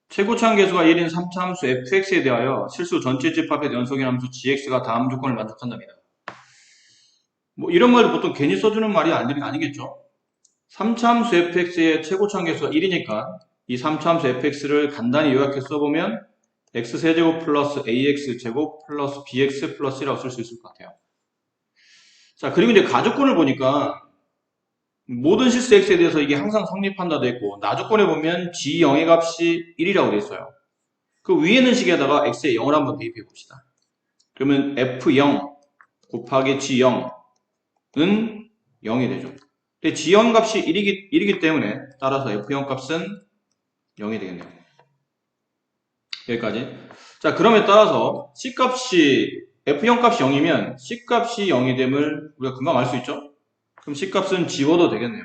최고차항 계수가 1인 3차 함수 fx에 대하여 실수 전체 집합의 연속인 함수 gx가 다음 조건을 만족한답니다. 뭐 이런 말 보통 괜히 써주는 말이 아니겠죠. 3차 함수 fx의 최고차항 계수가 1이니까 이 3차 함수 fx를 간단히 요약해 써보면 x세제곱 플러스 ax제곱 플러스 bx 플러스 1이라고 쓸 수 있을 것 같아요. 자, 그리고 이제 가조건을 보니까 모든 실수 x에 대해서 이게 항상 성립한다 돼 있고 나조건에 보면 g0의 값이 1이라고 돼 있어요. 그 위에 있는 식에다가 x에 0을 한번 대입해 봅시다. 그러면 f0 곱하기 g0은 0이 되죠. 근데 g0 값이 1이기 때문에 따라서 f0 값은 0이 되겠네요. 여기까지. 자, 그럼에 따라서 c 값이 f0 값이 0이면 c 값이 0이 됨을 우리가 금방 알 수 있죠? 그럼 c 값은 지워도 되겠네요.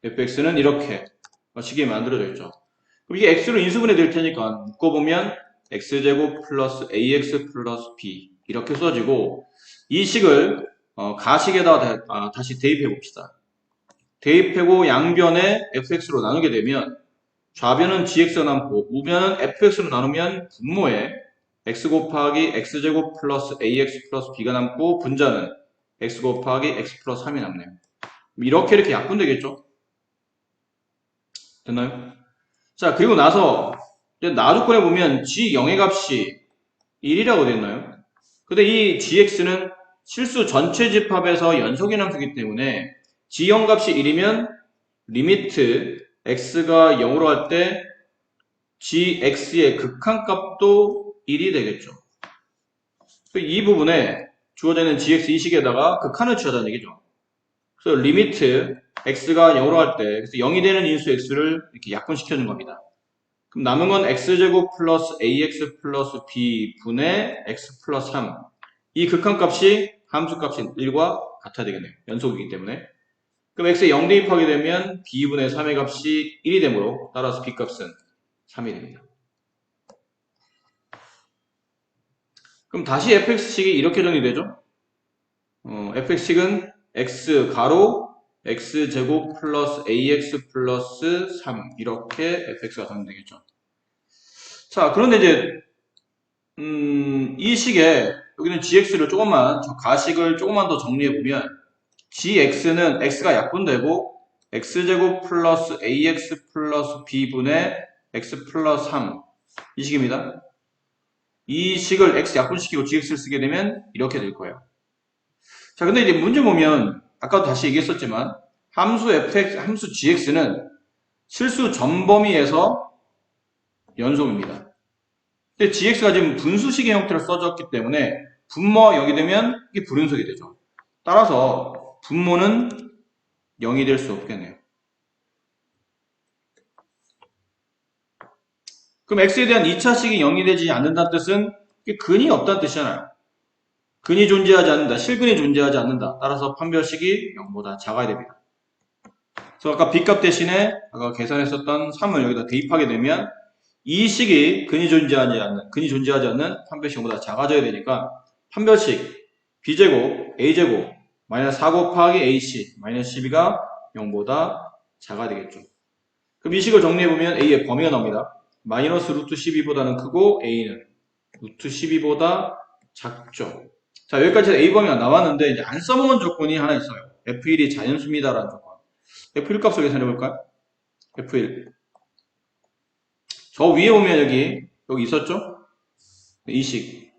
fx는 이렇게 식이 만들어져 있죠. 그럼 이게 x로 인수분해 될 테니까 묶어보면 x제곱 플러스 ax 플러스 b 이렇게 써지고 이 식을 가식에다가 다시 대입해 봅시다. 대입하고 양변에 fx로 나누게 되면 좌변은 gx가 남고 우변은 fx로 나누면 분모에 x 곱하기 x제곱 플러스 ax 플러스 b가 남고 분자는 x 곱하기 x 플러스 3이 남네요. 이렇게 약분되겠죠? 됐나요? 자, 그리고 나서 나조건에 보면 g0의 값이 1이라고 되어 있나요? 근데 이 gx는 실수 전체 집합에서 연속인 함수이기 때문에 g0 값이 1이면 리미트 x가 0으로 할 때 gx의 극한값도 1이 되겠죠. 이 부분에 주어지는 gx 이 식에다가 극한을 취하자는 얘기죠. 그래서 리미트 x가 0으로 할 때 그래서 0이 되는 인수 x를 이렇게 약분시켜준 겁니다. 그럼 남은 건 x제곱 플러스 ax 플러스 b 분의 x 플러스 3. 이 극한값이 함수값이 1과 같아야 되겠네요. 연속이기 때문에. 그럼 x에 0 대입하게 되면 b분의 3의 값이 1이 되므로 따라서 b값은 3이 됩니다. 그럼 다시 fx식이 이렇게 정리되죠? fx식은 x 가로 x제곱 플러스 ax 플러스 3 이렇게 fx가 정리되겠죠. 자, 그런데 이제 이 식에 여기는 gx를 가식을 조금만 더 정리해보면 gx는 x가 약분되고 x제곱 플러스 ax 플러스 b분의 x 플러스 3 이 식입니다. 이 식을 x 약분시키고 gx를 쓰게 되면 이렇게 될 거예요. 자, 근데 이제 문제 보면 아까도 다시 얘기했었지만 함수 gx는 실수 전 범위에서 연속입니다. 근데 gx가 지금 분수식의 형태로 써졌기 때문에 분모가 0이 되면 이게 불연속이 되죠. 따라서 분모는 0이 될 수 없겠네요. 그럼 x에 대한 2차식이 0이 되지 않는다는 뜻은 근이 없다는 뜻이잖아요. 근이 존재하지 않는다, 실근이 존재하지 않는다. 따라서 판별식이 0보다 작아야 됩니다. 그래서 아까 b값 대신에 아까 계산했었던 3을 여기다 대입하게 되면 이 식이 근이 존재하지 않는 판별식 0보다 작아져야 되니까 판별식 b제곱 a제곱 마이너스 4 곱하기 ac 마이너스 12가 0보다 작아야 되겠죠. 그럼 이 식을 정리해보면 a의 범위가 나옵니다. 마이너스 루트 12보다는 크고 a는 루트 12보다 작죠. 자, 여기까지 a 범위가 나왔는데 이제 안 써먹은 조건이 하나 있어요. f1이 자연수입니다라는 조건. f1 값을 계산해볼까요? f1 저 위에 보면 여기 있었죠? 이 식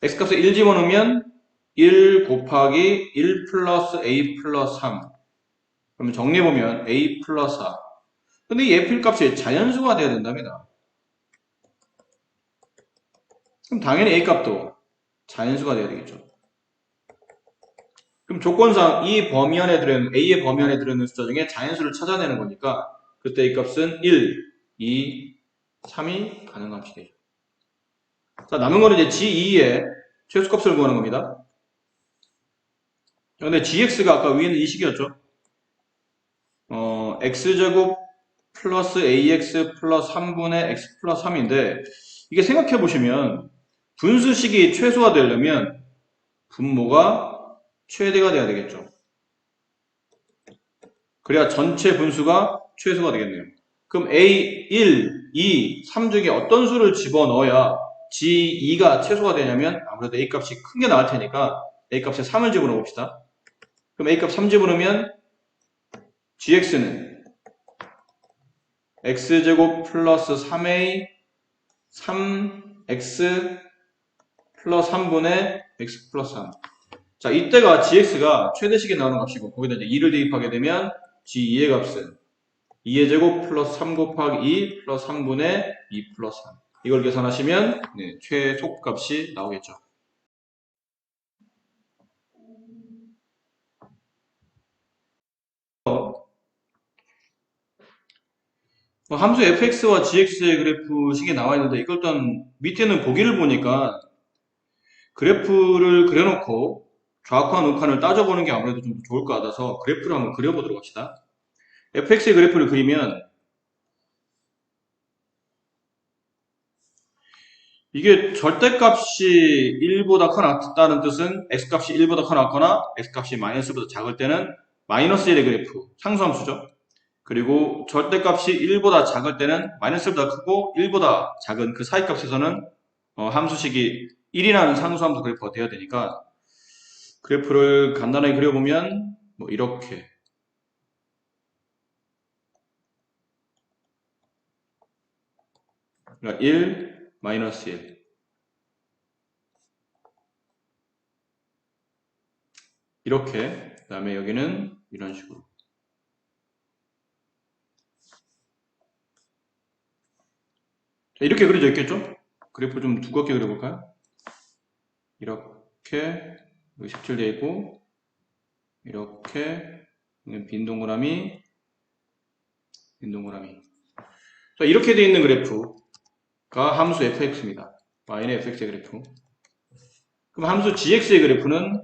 x값을 1 집어넣으면 1 곱하기 1 플러스 a 플러스 3 그러면 정리해보면 a 플러스 4 근데 이 f1 값이 자연수가 돼야 된답니다. 그럼 당연히 a 값도 자연수가 돼야 되겠죠. 그럼 조건상 이 범위 안에 들어있는 a의 범위 안에 들어있는 숫자 중에 자연수를 찾아내는 거니까 그때 이 값은 1, 2, 3이 가능한 값이 되죠. 자, 남은 거는 이제 g2의 최소값을 구하는 겁니다. 근데 gx가 아까 위에는 이 식이었죠. x제곱 플러스 ax 플러스 3분의 x 플러스 3인데 이게 생각해 보시면 분수식이 최소화 되려면 분모가 최대가 돼야 되겠죠. 그래야 전체 분수가 최소가 되겠네요. 그럼 A1, 1, 2, 3 중에 어떤 수를 집어넣어야 G2가 최소가 되냐면 아무래도 A값이 큰 게 나을 테니까 A값에 3을 집어넣어 봅시다. 그럼 A값 3 집어넣으면 GX는 X제곱 플러스 3A 3X 플러스 3분의 X 플러스 3. 자, 이때가 GX가 최대식에 나오는 값이고 거기다 이제 2를 대입하게 되면 G2의 값은 2의 제곱 플러스 3 곱하기 2 플러스 3분의 2 플러스 3. 이걸 계산하시면 네, 최소값이 나오겠죠. 함수 fx와 gx의 그래프식이 나와 있는데 이걸 일단 밑에는 보기를 보니까 그래프를 그려놓고 좌칸, 우칸을 따져보는 게 아무래도 좀 좋을 것 같아서 그래프를 한번 그려보도록 합시다. fx의 그래프를 그리면 이게 절대값이 1보다 커다는 뜻은 x값이 1보다 커거나 x값이 마이너스보다 작을 때는 마이너스 1의 그래프, 상수함수죠. 그리고 절대값이 1보다 작을 때는 마이너스보다 크고 1보다 작은 그 사이 값에서는 함수식이 1이라는 상수함수 그래프가 되어야 되니까 그래프를 간단하게 그려보면 뭐 이렇게 그러니까 1, 마이너스 1 이렇게 그 다음에 여기는 이런 식으로 이렇게 그려져 있겠죠? 그래프 좀 두껍게 그려볼까요? 이렇게 17 되어 있고 이렇게 빈 동그라미 자, 이렇게 되어 있는 그래프가 함수 fx입니다. y는 fx의 그래프. 그럼 함수 gx의 그래프는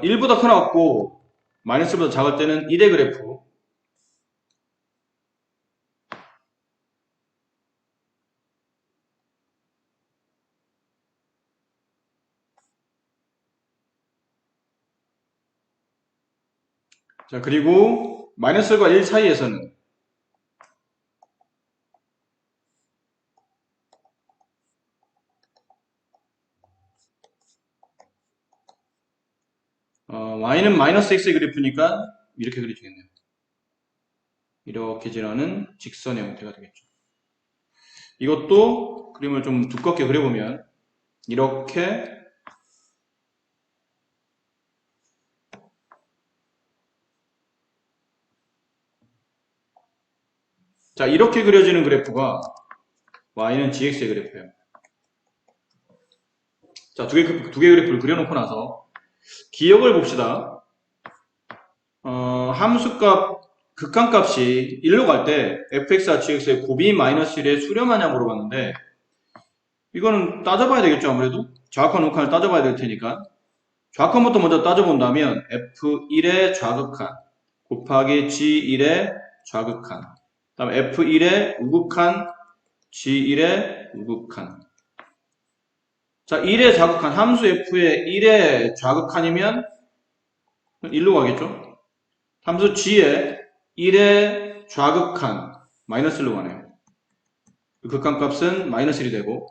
1보다 커나왔고 마이너스보다 작을 때는 1의 그래프. 자, 그리고 마이너스 1과 1 사이에서는 y는 마이너스 x의 그래프니까 이렇게 그려지겠네요. 이렇게 지나는 직선의 형태가 되겠죠. 이것도 그림을 좀 두껍게 그려보면 이렇게 자, 이렇게 그려지는 그래프가 y는 gx의 그래프예요. 자, 두 개 그래프를 그려놓고 나서 기억을 봅시다. 함수값 극한값이 1로 갈 때 fx와 gx의 곱이 마이너스 1의 수렴하냐 물어봤는데 이거는 따져봐야 되겠죠. 아무래도 좌극한 우극한을 따져봐야 될 테니까 좌극한부터 먼저 따져본다면 f1의 좌극한 곱하기 g1의 좌극한 그 다음에 f1의 우극한 g1의 우극한 자 1의 좌극한 함수 f의 1의 좌극한이면 1로 가겠죠. 함수 g의 1의 좌극한 마이너스 1로 가네요. 극한값은 마이너스 1이 되고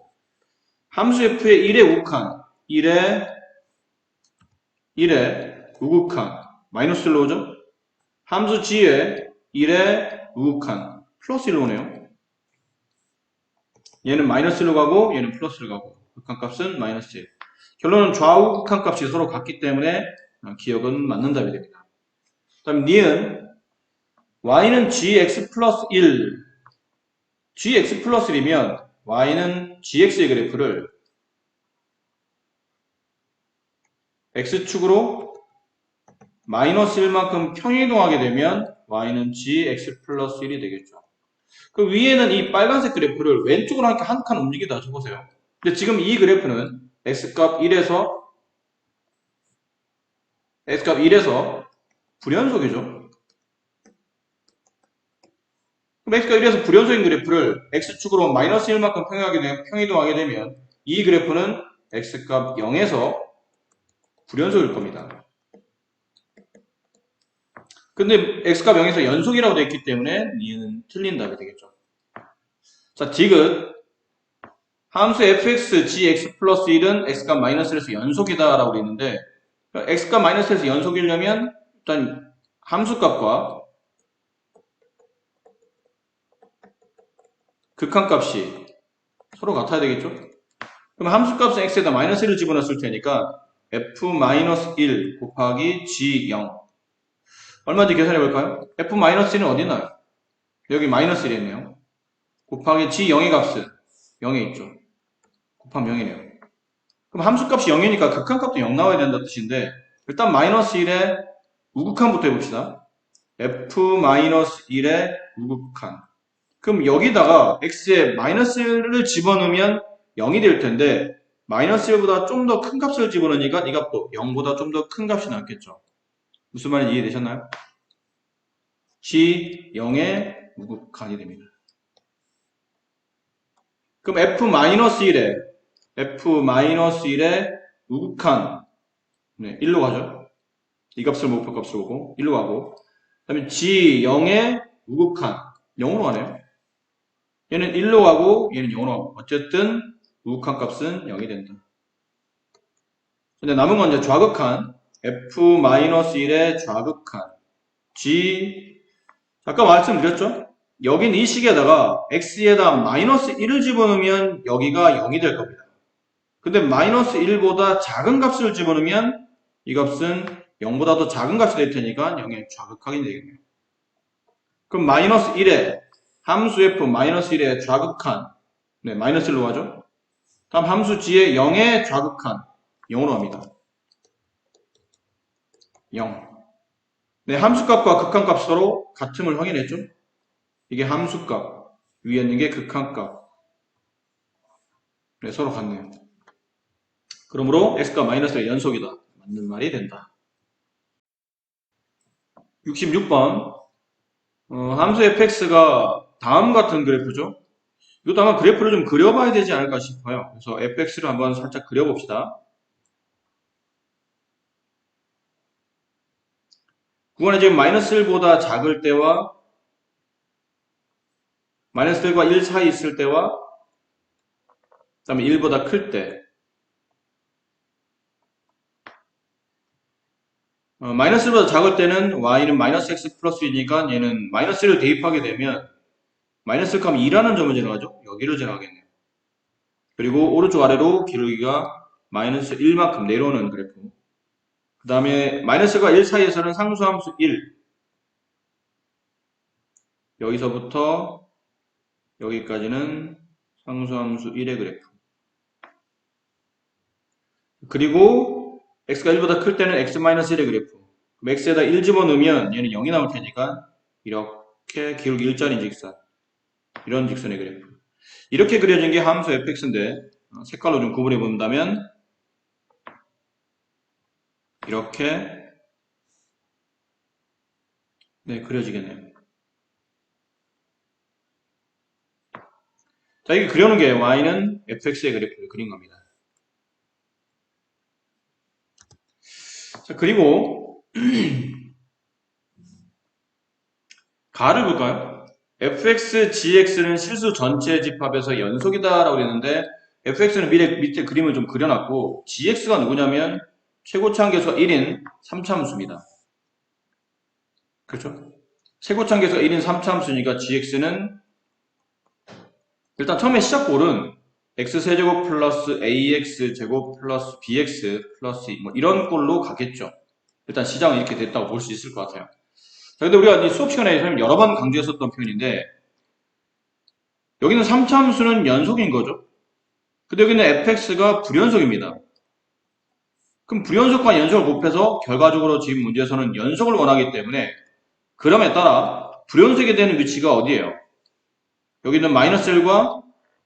함수 f의 1의 우극한 1의 우극한 마이너스 1로 오죠. 함수 g의 1의 우극한 플러스 1로 오네요. 얘는 마이너스 1로 가고 얘는 플러스 1로 가고 극한값은 마이너스 1. 결론은 좌우 극한값이 서로 같기 때문에 기억은 맞는 답이 됩니다. 그 다음 니은 y는 gx 플러스 1 gx 플러스 1이면 y는 gx의 그래프를 x축으로 마이너스 1만큼 평이동하게 되면 y는 gx 플러스 1이 되겠죠. 그 위에는 이 빨간색 그래프를 왼쪽으로 한 칸 움직이다 쳐보세요. 근데 지금 이 그래프는 x값 1에서 불연속이죠. 그럼 x가 1에서 불연속인 그래프를 x축으로 마이너스 1만큼 평이동하게 되면 이 그래프는 x값 0에서 불연속일 겁니다. 근데 x값 0에서 연속이라고 되어 있기 때문에 얘는 틀린 답이 되겠죠. 자, 디귿. 함수 fx, gx 플러스 1은 x값 마이너스 1에서 연속이다라고 되어 있는데, x값 마이너스 1에서 연속이려면 일단 함수값과 극한값이 서로 같아야 되겠죠? 그럼 함수값은 x에다 마이너스 1을 집어넣었을 테니까 f-1 곱하기 g0 얼마인지 계산해 볼까요? f-1은 어디 있나요? 여기 마이너스 1에 있네요. 곱하기 g0의 값은 0에 있죠. 곱하면 0이네요. 그럼 함수값이 0이니까 극한값도 0 나와야 된다는 뜻인데 일단 마이너스 1의 우극한부터 해봅시다. f-1의 우극한. 그럼 여기다가 x에 마이너스를 집어넣으면 0이 될 텐데 마이너스 1보다 좀 더 큰 값을 집어넣으니까 이 값도 0보다 좀 더 큰 값이 나왔겠죠. 무슨 말인지 이해되셨나요? g 0의 우극한이 됩니다. 그럼 f-1의 우극한 네, 1로 가죠. 이 값을 목표값으로 보고 1로 가고 그 다음에 g 0의 우극한 0으로 가네요. 얘는 1로 가고 얘는 0으로 가고 어쨌든 우극한 값은 0이 된다. 근데 남은 건 이제 좌극한 f-1의 좌극한 g 아까 말씀드렸죠? 여긴 이 식에다가 x에다 마이너스 1을 집어넣으면 여기가 0이 될 겁니다. 근데 마이너스 1보다 작은 값을 집어넣으면 이 값은 0보다 더 작은 값이 될 테니까 0의 좌극하게 되겠네요. 그럼 마이너스 1에 함수 f 마이너스 1의 좌극한 네, 마이너스 1로 가죠. 다음 함수 g의 0의 좌극한 0으로 갑니다. 0. 네, 함수값과 극한값 서로 같음을 확인했죠. 이게 함수값, 위에 있는 게 극한값. 네, 서로 같네요. 그러므로 x가 마이너스의 연속이다. 맞는 말이 된다. 66번 함수 fx가 다음 같은 그래프죠. 이것도 아마 그래프를 좀 그려봐야 되지 않을까 싶어요. 그래서 fx를 한번 살짝 그려봅시다. 구간에 지금 마이너스 1보다 작을 때와 마이너스 1과 1 사이 있을 때와 그 다음에 1보다 클 때 마이너스 1보다 작을 때는 y는 마이너스 x 플러스 1이니까 얘는 마이너스 1을 대입하게 되면 마이너스 1 하면 2라는 점을 지나가죠. 여기를 지나가겠네요. 그리고 오른쪽 아래로 기울기가 마이너스 1만큼 내려오는 그래프. 그 다음에 마이너스가 1 사이에서는 상수함수 1 여기서부터 여기까지는 상수함수 1의 그래프. 그리고 x가 1보다 클 때는 x-1의 그래프. 그럼 x에다 1 집어넣으면 얘는 0이 나올 테니까 이렇게 기울기 일자리 직선. 이런 직선의 그래프. 이렇게 그려진 게 함수 fx인데 색깔로 좀 구분해 본다면 이렇게 네, 그려지겠네요. 자, 이게 그려놓은 게 y는 fx의 그래프를 그린 겁니다. 자, 그리고 가를 볼까요? fx, gx는 실수 전체 집합에서 연속이다 라고 그랬는데 fx는 밑에 그림을 좀 그려놨고 gx가 누구냐면 최고차항계수가 1인 3차함수입니다. 그렇죠? 최고차항계수가 1인 3차함수니까 gx는 일단 처음에 시작골은 x세제곱 플러스 ax제곱 플러스 bx 플러스 2 뭐 이런 꼴로 가겠죠. 일단 시작은 이렇게 됐다고 볼 수 있을 것 같아요. 자, 근데 우리가 이 수업 시간에 여러 번 강조했었던 표현인데 여기는 3차함수는 연속인 거죠. 근데 여기는 fx가 불연속입니다. 그럼 불연속과 연속을 곱해서 결과적으로 지금 문제에서는 연속을 원하기 때문에 그럼에 따라 불연속이 되는 위치가 어디예요? 여기는 마이너스 1과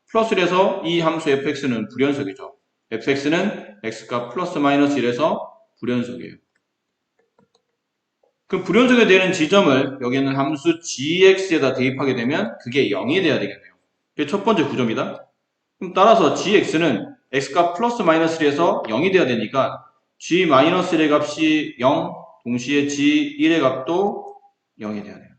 플러스 1에서 이 함수 fx는 불연속이죠. fx는 x가 플러스 마이너스 1에서 불연속이에요. 그럼 불연속이 되는 지점을 여기 있는 함수 gx에다 대입하게 되면 그게 0이 돼야 되겠네요. 이게 첫 번째 구조입니다. 그럼 따라서 gx는 x가 플러스 마이너스 1에서 0이 돼야 되니까 g 마이너스 1의 값이 0, 동시에 g1의 값도 0이 돼야 돼요.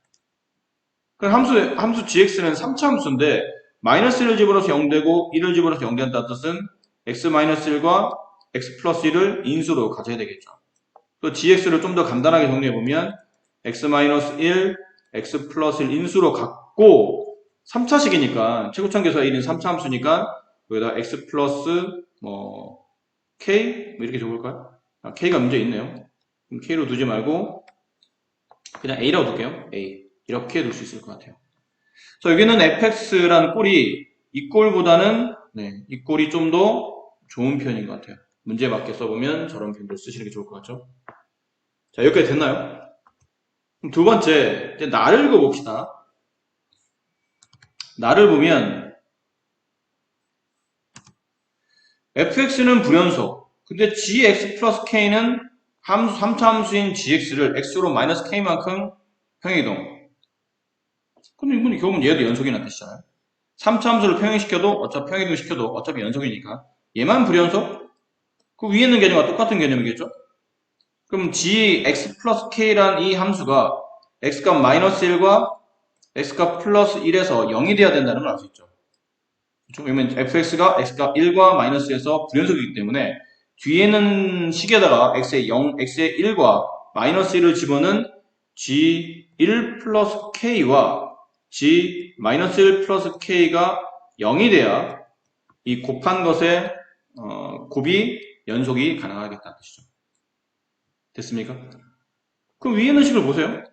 그럼 함수 gx는 3차 함수인데 마이너스 1을 집어넣어서 0 되고 1을 집어넣어서 0 된다는 뜻은 x-1과 x 플러스 1을 인수로 가져야 되겠죠. 또 gx를 좀 더 간단하게 정리해보면 x-1, x 플러스 1 인수로 갖고 3차식이니까 최고참계수가 1인 3차 함수니까 여기다 x 플러스 k 이렇게 적을까요? k가 문제 있네요. 그럼 k로 두지 말고 그냥 a라고 둘게요. a 이렇게 둘 수 있을 것 같아요. 자, 여기는 fx라는 꼴이 이 꼴보다는 이 꼴이 좀 더 좋은 편인 것 같아요. 문제에 맞게 써보면 저런 편도 쓰시는 게 좋을 것 같죠? 자, 여기까지 됐나요? 그럼 두 번째, 이제 나를 읽어봅시다. 나를 보면 fx는 불연속. 근데 gx 플러스 k는 3차 함수인 gx를 x로 마이너스 k만큼 평행이동. 근데 이분이 결국은 얘도 연속이라는 뜻이잖아요. 3차 함수를 평행시켜도 어차피 평행이동 시켜도 어차피 연속이니까 얘만 불연속? 그 위에 있는 개념과 똑같은 개념이겠죠? 그럼 gx 플러스 k란 이 함수가 x값 마이너스 1과 x값 플러스 1에서 0이 돼야 된다는 걸 알 수 있죠. 왜냐면 fx가 x값 1과 마이너스에서 불연속이기 때문에 뒤에는 식에다가 x의 0, x의 1과 마이너스 1을 집어넣은 g1 플러스 k와 g 마이너스 1 플러스 k가 0이 돼야 이 곱한 것의 곱이 연속이 가능하겠다는 뜻이죠. 됐습니까? 그럼 위에 있는 식을 보세요.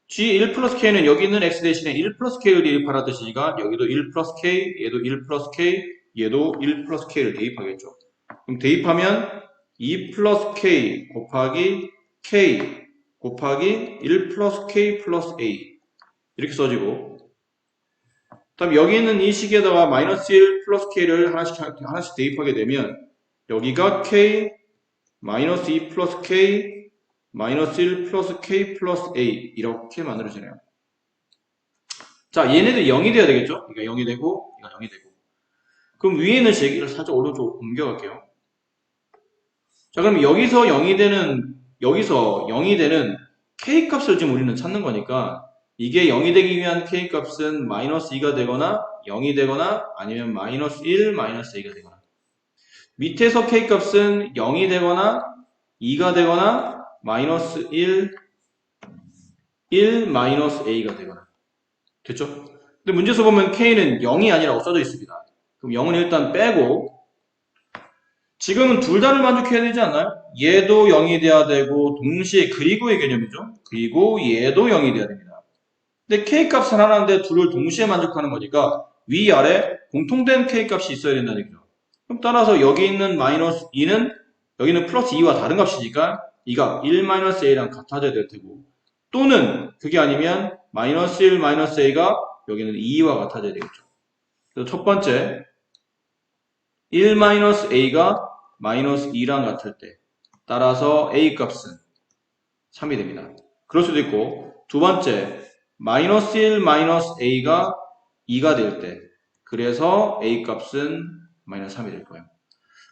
g1 플러스 k는 여기 있는 x 대신에 1 플러스 k를 대입하라 뜻이니까 여기도 1 플러스 k, 얘도 1 플러스 k, 얘도 1 플러스 k를 대입하겠죠. 그럼 대입하면 2 플러스 k 곱하기 k 곱하기 1 플러스 k 플러스 a 이렇게 써지고 다음 여기 있는 이 식에다가 마이너스 1 플러스 k를 하나씩 대입하게 되면 여기가 k 마이너스 2 플러스 k 마이너스 1 플러스 k 플러스 a 이렇게 만들어지네요. 자, 얘네들 0이 돼야 되겠죠? 그러니까 0이 되고 얘가 0이 되고 그럼 위에 있는 식을 살짝 오른쪽 옮겨갈게요. 자, 그럼 여기서 0이 되는 k 값을 지금 우리는 찾는 거니까 이게 0이 되기 위한 k 값은 마이너스 2가 되거나 0이 되거나 아니면 마이너스 1, 마이너스 a가 되거나 밑에서 k 값은 0이 되거나 2가 되거나 마이너스 1, 마이너스 a가 되거나 됐죠? 근데 문제에서 보면 k는 0이 아니라고 써져 있습니다. 그럼 0은 일단 빼고 지금은 둘 다를 만족해야 되지 않나요? 얘도 0이 돼야 되고 동시에 그리고의 개념이죠. 그리고 얘도 0이 돼야 됩니다. 근데 k값은 하나인데 둘을 동시에 만족하는 거니까 위아래 공통된 k값이 있어야 된다는 얘기죠. 그럼 따라서 여기 있는 마이너스 2는 여기는 플러스 2와 다른 값이니까 이가 1 마이너스 a랑 같아져야 될 테고 또는 그게 아니면 마이너스 1 마이너스 a가 여기는 2와 같아져야 되겠죠. 그래서 첫 번째 1 마이너스 a가 마이너스 2랑 같을 때 따라서 a 값은 3이 됩니다. 그럴 수도 있고 두 번째 마이너스 1 마이너스 a가 2가 될 때 그래서 a 값은 마이너스 3이 될 거예요.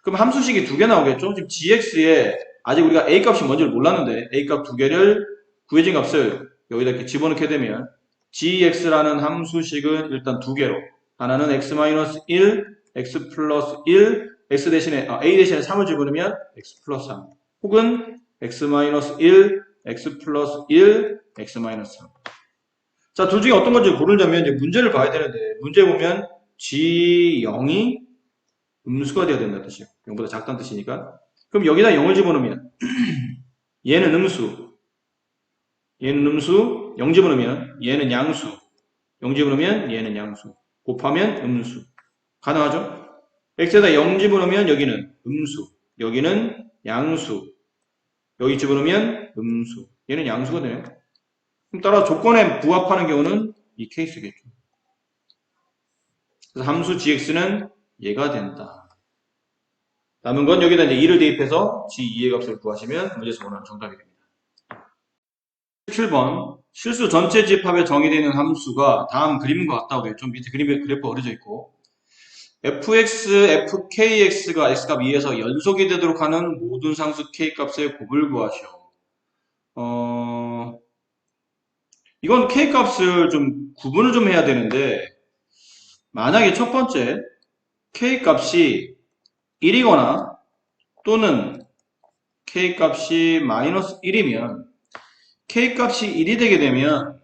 그럼 함수식이 두 개 나오겠죠? 지금 gx에 아직 우리가 a 값이 뭔지를 몰랐는데 a 값 두 개를 구해진 값을 여기다 이렇게 집어넣게 되면 gx라는 함수식은 일단 두 개로 하나는 x-1, x 플러스 1, x 대신에 a 대신에 3을 집어넣으면 x 플러스 3 혹은 x-1, x 플러스 1, x-3 자, 둘 중에 어떤 건지 고르려면 이제 문제를 봐야 되는데 문제 보면 g0이 음수가 되어야 된다는 뜻이에요. 0보다 작다는 뜻이니까 그럼 여기다 0을 집어넣으면 얘는 음수 0 집어넣으면 얘는 양수 0 집어넣으면 얘는 양수 곱하면 음수 가능하죠? x에다 0 집어넣으면 여기는 음수 여기는 양수 여기 집어넣으면 음수 얘는 양수가 되네요. 그럼 따라 조건에 부합하는 경우는 이 케이스겠죠. 그래서 함수 gx는 얘가 된다. 남은 건 여기다 이제 2를 대입해서 g2의 값을 구하시면 문제에서 원하는 정답이 됩니다. 17번 실수 전체 집합에 정의되어 있는 함수가 다음 그림과 같다고 했죠. 밑에 그래프가 그려져 있고 fx, fkx가 x값 2에서 연속이 되도록 하는 모든 상수 k값의 곱을 구하시오. 이건 k 값을 좀 구분을 좀 해야 되는데, 만약에 첫 번째 k 값이 1이거나 또는 k 값이 마이너스 1이면 k 값이 1이 되게 되면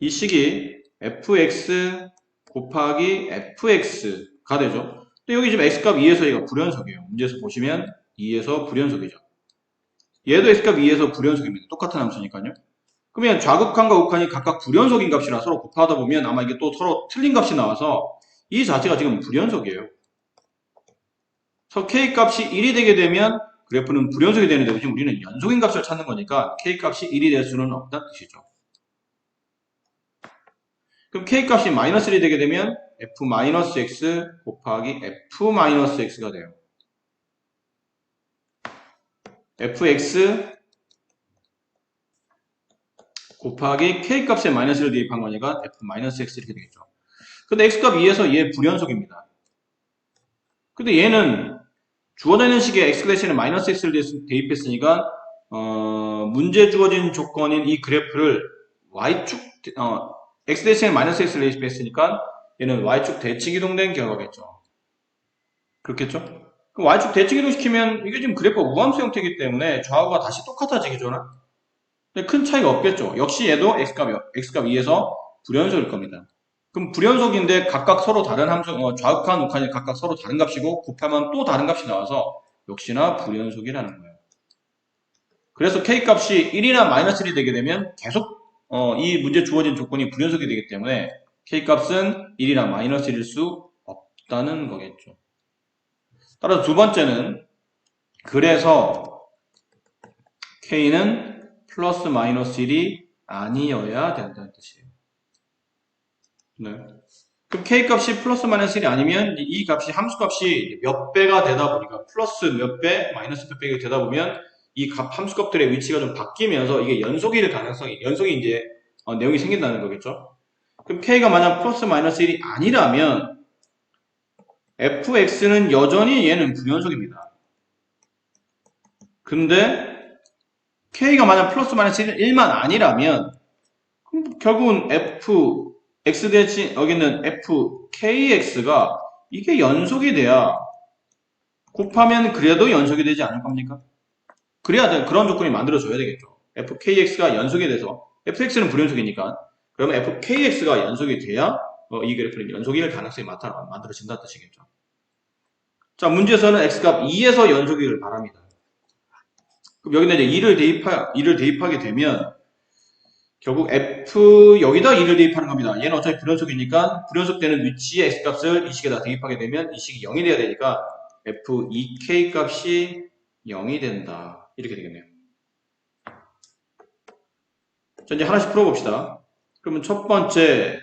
이 식이 fx 곱하기 fx가 되죠. 근데 여기 지금 x값 2에서 얘가 불연속이에요. 문제에서 보시면 2에서 불연속이죠. 얘도 x값 2에서 불연속입니다. 똑같은 함수니까요. 그러면 좌극한과 우극한이 각각 불연속인 값이라 서로 곱하다 보면 아마 이게 또 서로 틀린 값이 나와서 이 자체가 지금 불연속이에요. 그래서 k 값이 1이 되게 되면 그래프는 불연속이 되는데 지금 우리는 연속인 값을 찾는 거니까 k 값이 1이 될 수는 없다는 뜻이죠. 그럼 k 값이 마이너스 1이 되게 되면 f-x 곱하기 f-x가 돼요. fx 곱하기 k 값에 마이너스를 대입한 거니까 f-x 이렇게 되겠죠. 근데 x값 2에서 얘 불연속입니다. 근데 얘는 주어져 있는 식에 x 대신에 마이너스 x를 대입했으니까 문제 주어진 조건인 이 그래프를 y축 x 대신에 마이너스 x를 대입했으니까 얘는 y축 대칭 이동된 결과겠죠. 그렇겠죠? 그럼 y축 대칭 이동시키면 이게 지금 그래프가 우함수 형태이기 때문에 좌우가 다시 똑같아지겠죠. 근데 큰 차이가 없겠죠. 역시 얘도 x값 2에서 불연속일 겁니다. 그럼 불연속인데 각각 서로 다른 함수, 좌극한, 우극한이 각각 서로 다른 값이고 곱하면 또 다른 값이 나와서 역시나 불연속이라는 거예요. 그래서 k 값이 1이나 마이너스 1이 되게 되면 계속 이 문제 주어진 조건이 불연속이 되기 때문에 k 값은 1이나 마이너스 1일 수 없다는 거겠죠. 따라서 두 번째는 그래서 k는 플러스 마이너스 1이 아니어야 된다는 뜻이에요. 네. 그럼 k 값이 플러스 마이너스 1이 아니면 이 값이 함수 값이 몇 배가 되다 보니까 플러스 몇 배, 마이너스 몇 배가 되다 보면 이 함수 값들의 위치가 좀 바뀌면서 이게 연속일 가능성이 연속이 이제 내용이 생긴다는 거겠죠. 그럼 k가 만약 플러스 마이너스 1이 아니라면 fx는 여전히 얘는 불연속입니다. 근데 k가 만약 플러스 마이너스 1만 아니라면 그럼 결국은 x 대신 여기는 fkx가 이게 연속이 돼야 곱하면 그래도 연속이 되지 않을 겁니까? 그래야 그런 조건이 만들어져야 되겠죠. fkx가 연속이 돼서 fx는 불연속이니까 그러면 fkx가 연속이 돼야 이 그래프는 연속일 가능성이 만들어진다는 뜻이겠죠. 자, 문제에서는 x값 2에서 연속이길 바랍니다. 그럼 여기다 이제 2를 대입하게 되면 결국 f 여기다 2를 대입하는 겁니다. 얘는 어차피 불연속이니까 불연속되는 위치의 x값을 이 식에다 대입하게 되면 이 식이 0이 돼야 되니까 f2k 값이 0이 된다. 이렇게 되겠네요. 자, 이제 하나씩 풀어봅시다. 그러면 첫 번째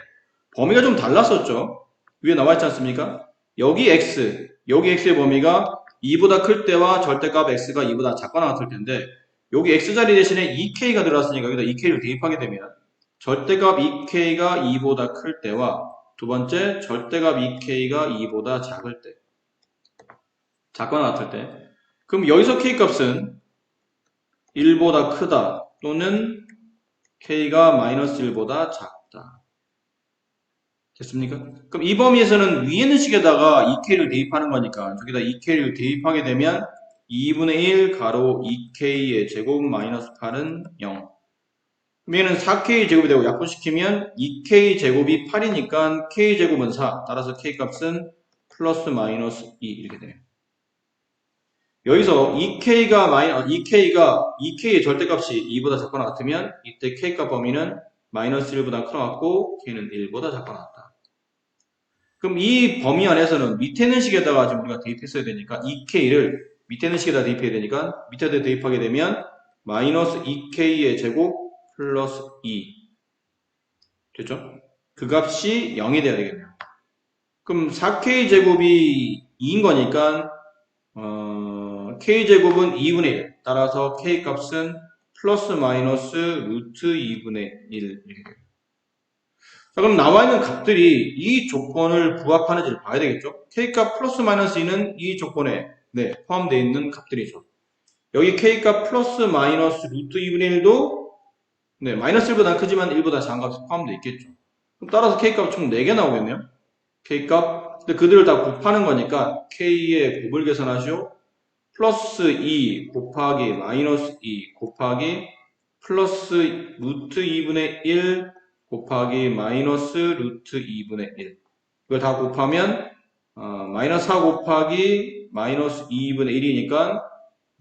범위가 좀 달랐었죠. 위에 나와 있지 않습니까? 여기 x의 범위가 2보다 클 때와 절대값 x가 2보다 작거나 같을 텐데 여기 x자리 대신에 2k가 들어왔으니까 여기다 2k를 대입하게 되면 절대값 2k가 2보다 클 때와 두 번째 절대값 2k가 2보다 작을 때 작거나 같을 때 그럼 여기서 k값은 1보다 크다 또는 k가 마이너스 1보다 작다. 됐습니까? 그럼 이 범위에서는 위에 있는 식에다가 2k를 대입하는 거니까 저기다 2k를 대입하게 되면 2분의 1 가로 2k의 제곱 마이너스 8은 0. 그럼 얘는 4k 제곱이 되고 약분시키면 2k 제곱이 8이니까 k 제곱은 4. 따라서 k 값은 플러스 마이너스 2 이렇게 돼요. 여기서 2k의 절대값이 2보다 작거나 같으면 이때 k값 범위는 마이너스 1보다 크거나 같고 k는 1보다 작거나 같다. 그럼 이 범위 안에서는 밑에 있는 식에다가 지금 우리가 대입했어야 되니까 2k를 밑에 있는 식에다 대입해야 되니까 밑에다 대입하게 되면 마이너스 2k의 제곱 플러스 2 됐죠? 그 값이 0이 돼야 되겠네요. 그럼 4k 제곱이 2인 거니까 k제곱은 2분의 1 따라서 k값은 플러스 마이너스 루트 2분의 1 이렇게 돼요. 자, 그럼 나와 있는 값들이 이 조건을 부합하는지를 봐야 되겠죠? k값 플러스 마이너스 2는 이 조건에 포함되어 있는 값들이죠. 여기 k값 플러스 마이너스 루트 2분의 1도 네, 마이너스 1보다 크지만 1보다 작은 값이 포함되어 있겠죠. 그럼 따라서 K값 총 4개 나오겠네요. K값, 근데 그들을 다 곱하는 거니까 K의 곱을 계산하시오. 플러스 2 곱하기 마이너스 2 곱하기 플러스 루트 2분의 1 곱하기 마이너스 루트 2분의 1. 이걸 다 곱하면 마이너스 4 곱하기 마이너스 2분의 1이니까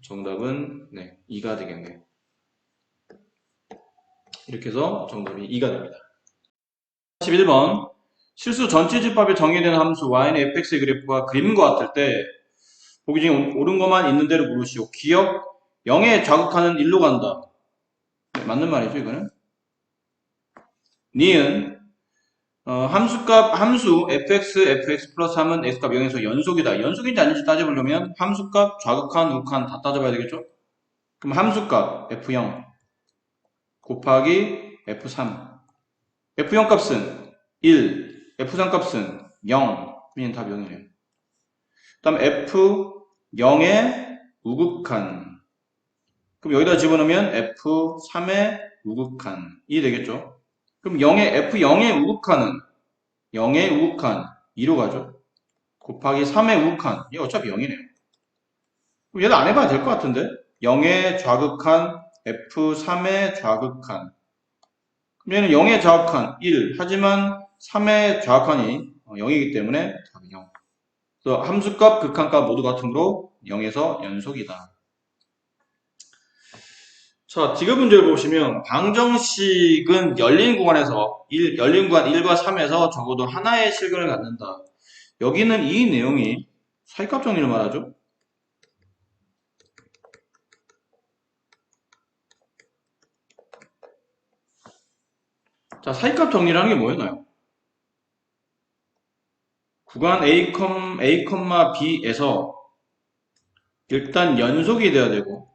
정답은 2가 되겠네요. 이렇게 해서 정답이 2가 됩니다. 11번 실수 전체 집합에 정의된 함수 y는 fx의 그래프가 그림과 같을 때 보기 중에 옳은 것만 있는 대로 고르시오. 기억 0에 좌극하는 1로 간다. 네, 맞는 말이죠 이거는. 니은 함수 fx 플러스 3은 x값 0에서 연속이다. 연속인지 아닌지 따져보려면 함수값 좌극한 우극한 다 따져봐야 되겠죠. 그럼 함수값 f0 곱하기 f3 f0 값은 1 f3 값은 0 그냥 답 0이네요. 그 다음 f0의 우극한 그럼 여기다 집어넣으면 f3의 우극한이 되겠죠. 그럼 f0의 우극한은 0의 우극한 2로 가죠. 곱하기 3의 우극한 이게 어차피 0이네요. 그럼 얘도 안 해봐야 될 것 같은데 0의 좌극한 f3의 좌극한 그럼 얘는 0의 좌극한 1 하지만 3의 좌극한이 0이기 때문에 답이 0. 그래서 함수값 극한값 모두 같으므로 0에서 연속이다. 자, 지금 문제를 보시면 방정식은 열린 구간에서 열린 구간 1과 3에서 적어도 하나의 실근을 갖는다. 여기는 이 내용이 사이값 정리를 말하죠. 자, 사이값 정리라는 게 뭐였나요? 구간 A, B에서 일단 연속이 돼야 되고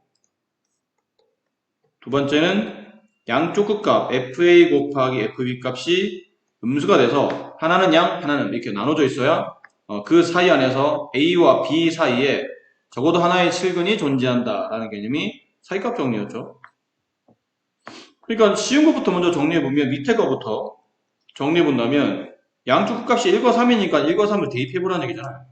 두 번째는 양쪽 끝값 FA 곱하기 FB 값이 음수가 돼서 하나는 양, 하나는 이렇게 나눠져 있어야 그 사이 안에서 A와 B 사이에 적어도 하나의 실근이 존재한다라는 개념이 사이값 정리였죠. 그러니까 쉬운 것부터 먼저 정리해보면 밑에 거부터 정리해본다면 양쪽 끝값이 1과 3이니까 1과 3을 대입해보라는 얘기잖아요.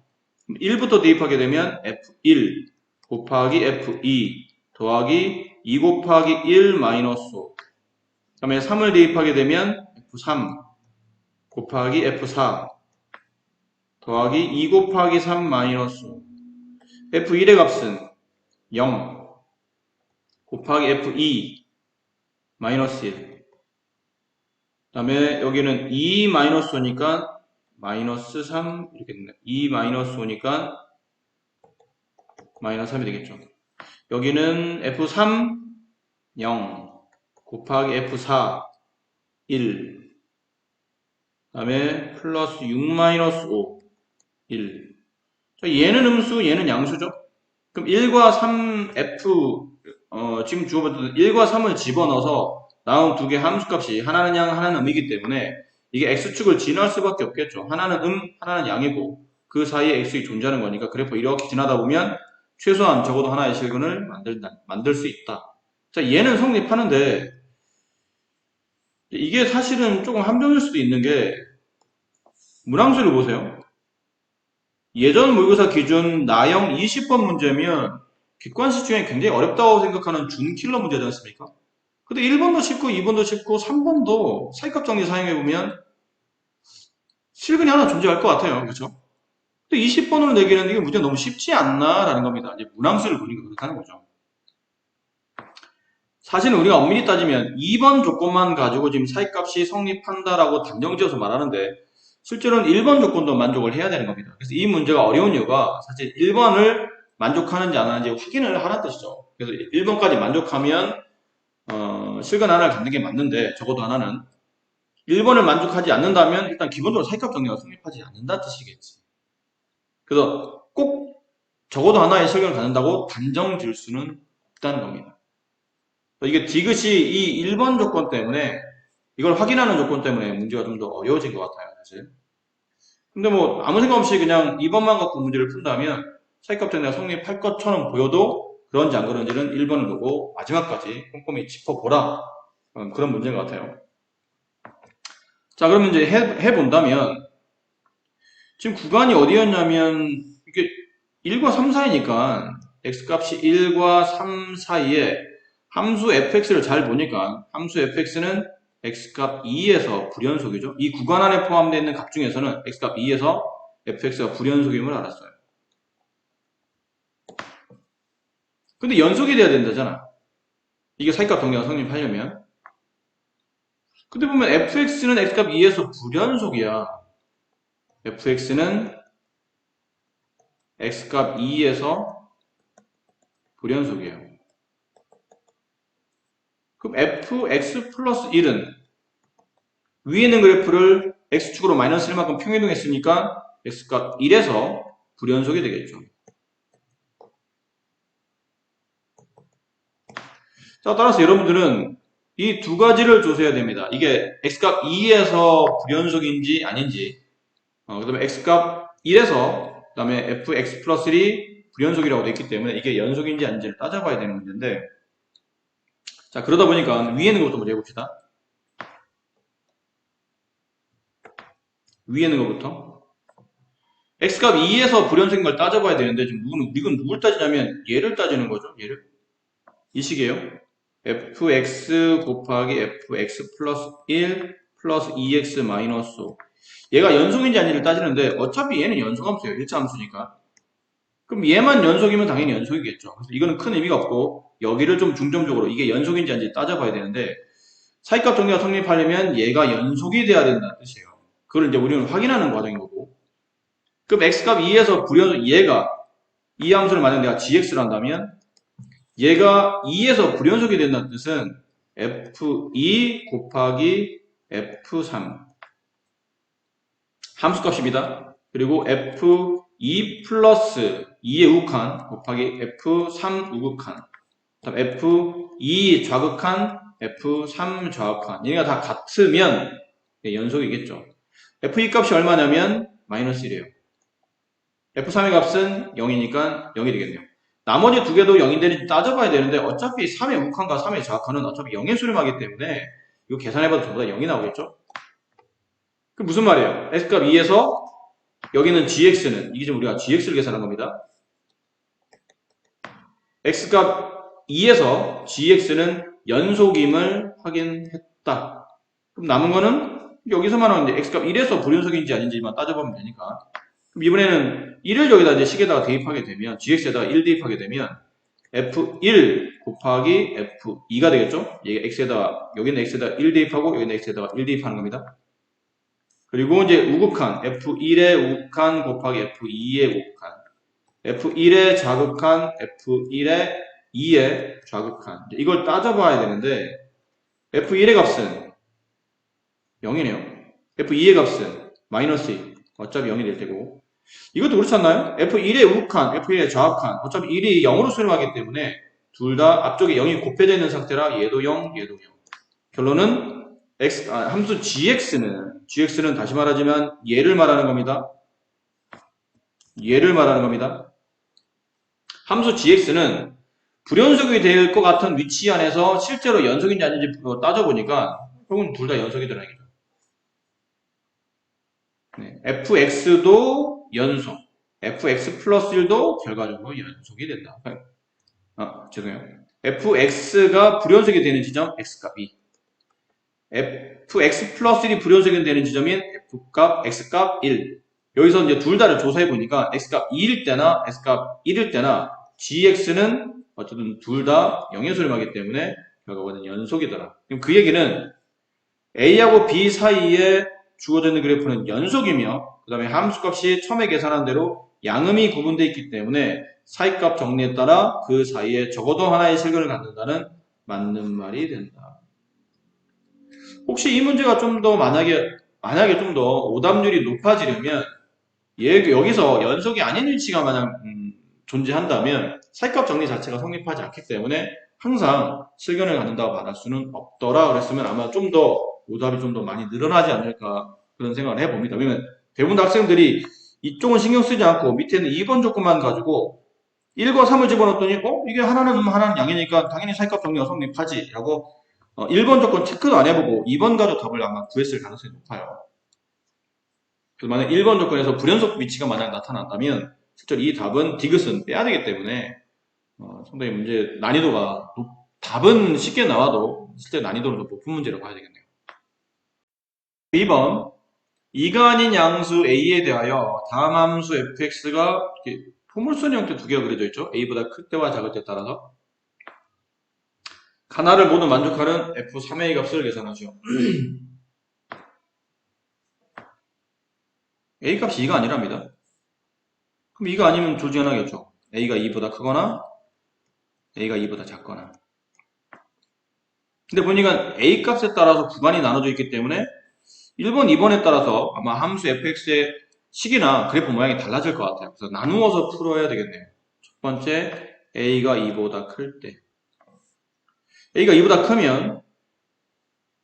1부터 대입하게 되면 F1 곱하기 F2 더하기 2 곱하기 1 마이너스 5. 그 다음에 3을 대입하게 되면 F3 곱하기 F4 더하기 2 곱하기 3 마이너스 5. F1의 값은 0 곱하기 F2 마이너스 1. 그 다음에 여기는 2 마이너스 5니까 마이너스 3 이렇게 됐네. 2 마이너스 5니까 마이너스 3이 되겠죠. 여기는 F3 0 곱하기 F4 1 그 다음에 플러스 6 마이너스 5 1. 자, 얘는 음수 얘는 양수죠. 그럼 1과 3 F 지금 주어봤던 1과 3을 집어넣어서 나온 두 개 함수값이 하나는 양 하나는 음이기 때문에 이게 X축을 지날 수밖에 없겠죠. 하나는 하나는 양이고 그 사이에 X축이 존재하는 거니까 그래프 이렇게 지나다 보면 최소한 적어도 하나의 실근을 만들 수 있다. 자, 얘는 성립하는데 이게 사실은 조금 함정일 수도 있는 게 문항수를 보세요. 예전 모의고사 기준 나형 20번 문제면 객관식 중에 굉장히 어렵다고 생각하는 준킬러 문제지 않습니까? 근데 1번도 쉽고 2번도 쉽고 3번도 사이값 정리 사용해보면 실근이 하나 존재할 것 같아요. 그렇죠? 근데 20번으로 내기는 이게 문제 너무 쉽지 않나 라는 겁니다. 이제 문항수를 보니까 그렇다는 거죠. 사실은 우리가 엄밀히 따지면 2번 조건만 가지고 지금 사이값이 성립한다라고 단정지어서 말하는데 실제로는 1번 조건도 만족을 해야 되는 겁니다. 그래서 이 문제가 어려운 이유가 사실 1번을 만족하는지 안 하는지 확인을 하라는 뜻이죠. 그래서 1번까지 만족하면 실근 하나를 갖는 게 맞는데 적어도 하나는 1번을 만족하지 않는다면 일단 기본적으로 사이값 정리가 성립하지 않는다는 뜻이겠지. 그래서 꼭 적어도 하나의 실근을 갖는다고 단정 지을 수는 없다는 겁니다. 이게 디귿이 이 1번 조건 때문에 이걸 확인하는 조건 때문에 문제가 좀 더 어려워진 것 같아요, 사실. 근데 뭐 아무 생각 없이 그냥 2번만 갖고 문제를 푼다면 사이값 정리가 성립할 것처럼 보여도 그런지 안 그런지는 1번을 보고 마지막까지 꼼꼼히 짚어보라 그런 문제인 것 같아요. 자, 그러면 이제 해본다면, 지금 구간이 어디였냐면, 이게 1과 3 사이니까, x값이 1과 3 사이에 함수 fx를 잘 보니까, 함수 fx는 x값 2에서 불연속이죠. 이 구간 안에 포함되어 있는 값 중에서는 x값 2에서 fx가 불연속임을 알았어요. 근데 연속이 돼야 된다잖아. 이게 사이값 정리가 성립하려면. 근데 보면 fx는 x값 2에서 불연속이야. fx는 x값 2에서 불연속이에요. 그럼 fx 플러스 1은 위에 있는 그래프를 x축으로 마이너스 1만큼 평이동했으니까 x값 1에서 불연속이 되겠죠. 자, 따라서 여러분들은 이 두 가지를 조사해야 됩니다. 이게 x값 2에서 불연속인지 아닌지, 그 다음에 x값 1에서 그 다음에 fx 플러스 1이 불연속이라고 되어 있기 때문에 이게 연속인지 아닌지를 따져봐야 되는 문제인데, 자, 그러다 보니까 위에 있는 것부터 먼저 해봅시다. 위에 있는 것부터. x값 2에서 불연속인 걸 따져봐야 되는데, 지금 이건 누굴 따지냐면 얘를 따지는 거죠. 얘를. 이 식이에요. fx 곱하기 fx 플러스 1 플러스 2x 마이너스 5. 얘가 연속인지 아닌지를 따지는데 어차피 얘는 연속함수예요. 1차 함수니까. 그럼 얘만 연속이면 당연히 연속이겠죠. 그래서 이거는 큰 의미가 없고 여기를 좀 중점적으로 이게 연속인지 아닌지 따져봐야 되는데, 사이값 정리가 성립하려면 얘가 연속이 돼야 된다는 뜻이에요. 그걸 이제 우리는 확인하는 과정인 거고. 그럼 x값 2에서 불연속, 얘가 이 함수를 만약 내가 gx를 한다면 얘가 2에서 불연속이 된다는 뜻은 f2 곱하기 f3 함수값입니다. 그리고 f2 플러스 2의 우극한 곱하기 f3 우극한, 다음 f2 좌극한 f3 좌극한, 얘가 다 같으면 연속이겠죠. f2 값이 얼마냐면 마이너스 1이에요. f3의 값은 0이니까 0이 되겠네요. 나머지 두 개도 0이 되는지 따져봐야 되는데 어차피 3의 우극한과 3의 좌극한은 어차피 0에 수렴하기 때문에 이거 계산해봐도 전부 다 0이 나오겠죠? 그 무슨 말이에요? x값 2에서 여기는 gx는, 이게 지금 우리가 gx를 계산한 겁니다. x값 2에서 gx는 연속임을 확인했다. 그럼 남은 거는 여기서만 이제 x값 1에서 불연속인지 아닌지만 따져보면 되니까. 그럼 이번에는 1을 여기다 이제 식에다가 대입하게 되면, gx에다가 1 대입하게 되면 f1 곱하기 f2가 되겠죠? 얘가 x에다가, 여기는 x에다가 1 대입하고 여기는 x에다가 1 대입하는 겁니다. 그리고 이제 우극한 f1의 우극한 곱하기 f2의 우극한, f1의 좌극한 f1의 2의 좌극한, 이걸 따져봐야 되는데 f1의 값은 0이네요. f2의 값은 마이너스 2, 어차피 0이 될 테고, 이것도 그렇지 않나요? f1의 우극한, f1의 좌극한, 어차피 1이 0으로 수렴하기 때문에 둘 다 앞쪽에 0이 곱해져 있는 상태라 얘도 0, 얘도 0. 결론은 함수 gx는 다시 말하지만 얘를 말하는 겁니다. 얘를 말하는 겁니다. 함수 gx는 불연속이 될 것 같은 위치 안에서 실제로 연속인지 아닌지 따져보니까 결국은 둘 다 연속이더라는 얘기죠. 네, fx도 연속, fx 플러스 1도 결과적으로 연속이 된다. 죄송해요. fx가 불연속이 되는 지점 x값 2, fx 플러스 1이 불연속이 되는 지점인 f값 x값 1. 여기서 이제 둘 다를 조사해 보니까 x값 2일 때나 x값 1일 때나 gx는 어쨌든 둘 다 0의 수렴하기 때문에 결과는 연속이더라. 그럼 그 얘기는 a하고 b 사이에 주어져 있는 그래프는 연속이며, 그 다음에 함수값이 처음에 계산한 대로 양음이 구분되어 있기 때문에 사이값 정리에 따라 그 사이에 적어도 하나의 실근을 갖는다는 맞는 말이 된다. 혹시 이 문제가 좀 더 만약에 좀 더 오답률이 높아지려면 여기서 연속이 아닌 위치가 만약 존재한다면 사이값 정리 자체가 성립하지 않기 때문에 항상 실견을 갖는다고 말할 수는 없더라 그랬으면 아마 좀 더 오답이 좀 더 많이 늘어나지 않을까 그런 생각을 해봅니다. 왜냐면 대부분 학생들이 이쪽은 신경 쓰지 않고 밑에는 2번 조건만 가지고 1과 3을 집어넣었더니 이게 하나는 양이니까 당연히 사이값 정리가 성립하지 라고 1번 조건 체크도 안 해보고 2번 가지고 답을 아마 구했을 가능성이 높아요. 그래서 만약 1번 조건에서 불연속 위치가 만약 나타난다면 실제로 이 답은 디귿은 빼야 되기 때문에 상당히 문제 난이도가 답은 쉽게 나와도 실제 난이도는 더 높은 문제라고 봐야 되겠네요. 2번 이가 아닌 양수 a에 대하여 다음 함수 fx가 포물선 형태 두 개가 그려져 있죠. a보다 클 때와 작을 때에 따라서 하나를 모두 만족하는 f3의 값을 계산하죠. a 값이 2가 아니랍니다. 그럼 2가 아니면 조지하나겠죠. a가 2보다 크거나 a가 2보다 작거나. 근데 보니까 a 값에 따라서 구간이 나눠져 있기 때문에 1번, 2번에 따라서 아마 함수 fx의 식이나 그래프 모양이 달라질 것 같아요. 그래서 나누어서 풀어야 되겠네요. 첫 번째, a가 2보다 클 때. a가 2보다 크면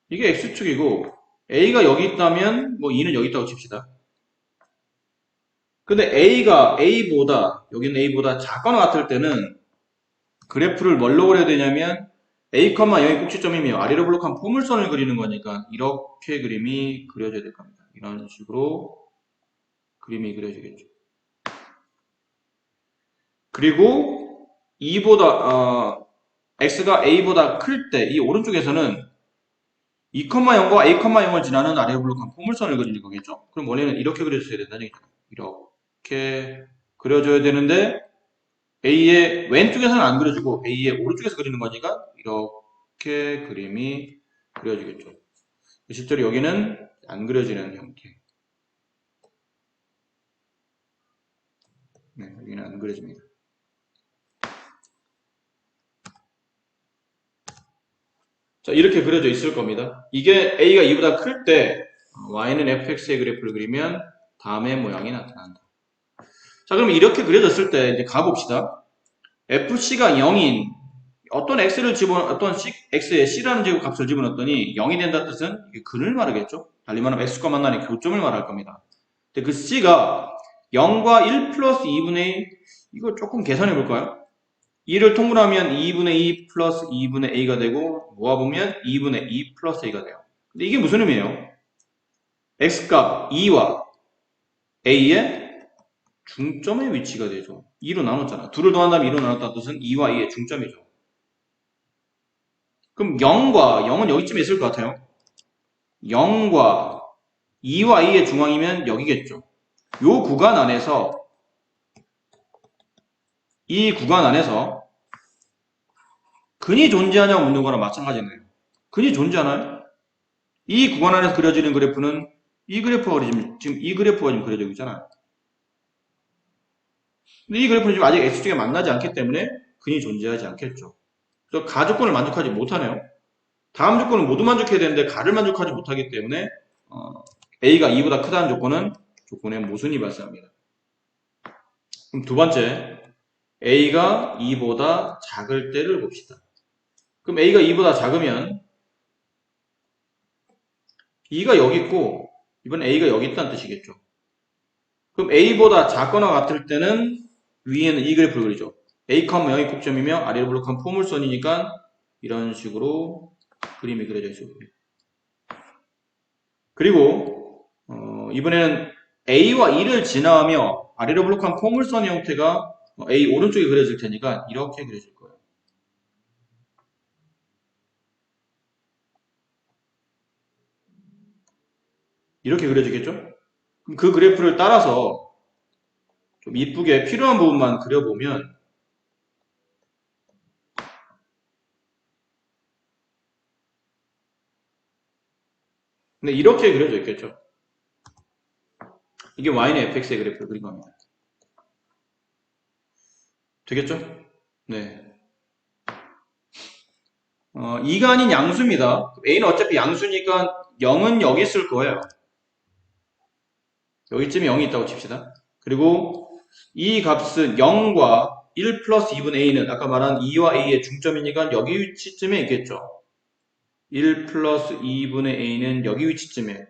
이게 x축이고 a가 여기 있다면 뭐 2는 여기 있다고 칩시다. 근데 a가 a보다 여기는 a보다 작거나 같을 때는 그래프를 뭘로 그려야 되냐면 a, 0이 꼭지점이며 아래로 블록한 포물선을 그리는 거니까 이렇게 그림이 그려져야 될 겁니다. 이런 식으로 그림이 그려지겠죠. 그리고 2보다 x가 a보다 클 때 이 오른쪽에서는 2,0과 a, 0을 지나는 아래로 블록한 포물선을 그리는 거겠죠. 그럼 원래는 이렇게 그려줘야 된다는 얘기죠. 이렇게 그려줘야 되는데 A의 왼쪽에서는 안 그려지고 A의 오른쪽에서 그리는 거니까 이렇게 그림이 그려지겠죠. 실제로 여기는 안 그려지는 형태. 네, 여기는 안 그려집니다. 자, 이렇게 그려져 있을 겁니다. 이게 A가 2보다 클 때 Y는 fx의 그래프를 그리면 다음의 모양이 나타난다. 자, 그럼 이렇게 그려졌을 때 이제 가봅시다. fc가 0인 어떤 x를 어떤 x에 c라는 제곱 값을 집어넣었더니 0이 된다는 뜻은 이게 근을 말하겠죠. 달리 말하면 x과 만나는 교점을 말할 겁니다. 근데 그 c가 0과 1 플러스 2분의 1 이거 조금 계산해 볼까요? 2를 통분하면 2분의 2 플러스 2분의 a가 되고 모아보면 2분의 2 플러스 a가 돼요. 근데 이게 무슨 의미예요? x값 2와 a의 중점의 위치가 되죠. 2로 나눴잖아. 2를 더한다면 2로 나눴다는 뜻은 2와 2의 중점이죠. 그럼 0과 0은 여기쯤에 있을 것 같아요. 0과 2와 2의 중앙이면 여기겠죠. 요 구간 안에서 이 구간 안에서 근이 존재하냐고 묻는 거랑 마찬가지네요. 근이 존재하나요? 이 구간 안에서 그려지는 그래프는 이 그래프가 지금 이 그래프가 지금 그려지고 있잖아요. 근데 이 그래프는 지금 아직 x축에 만나지 않기 때문에 근이 존재하지 않겠죠. 그래서 가 조건을 만족하지 못하네요. 다음 조건은 모두 만족해야 되는데 가를 만족하지 못하기 때문에 a가 2보다 크다는 조건에 모순이 발생합니다. 그럼 두 번째, a가 2보다 작을 때를 봅시다. 그럼 a가 2보다 작으면 2가 여기 있고 이번 a가 여기 있다는 뜻이겠죠. 그럼 a보다 작거나 같을 때는 위에는 이 그래프를 그리죠. a, 0이 꼭점이며 아래로 블록한 포물선이니까 이런 식으로 그림이 그려져 있습니다. 그리고 이번에는 a와 2를 지나며 아래로 블록한 포물선 형태가 a 오른쪽에 그려질 테니까 이렇게 그려질 거예요. 이렇게 그려지겠죠? 그럼 그 그래프를 따라서 좀 이쁘게 필요한 부분만 그려보면 근데 이렇게 그려져 있겠죠? 이게 y는 fx의 그래프를 그린 겁니다. 되겠죠? 네. 2가 아닌 양수입니다. a는 어차피 양수니까 0은 여기 있을 거예요. 여기쯤에 0이 있다고 칩시다. 그리고 이 값은 0과 1 플러스 2분의 a는 아까 말한 2와 a의 중점이니까 여기 위치쯤에 있겠죠. 1 플러스 2분의 a는 여기 위치쯤에.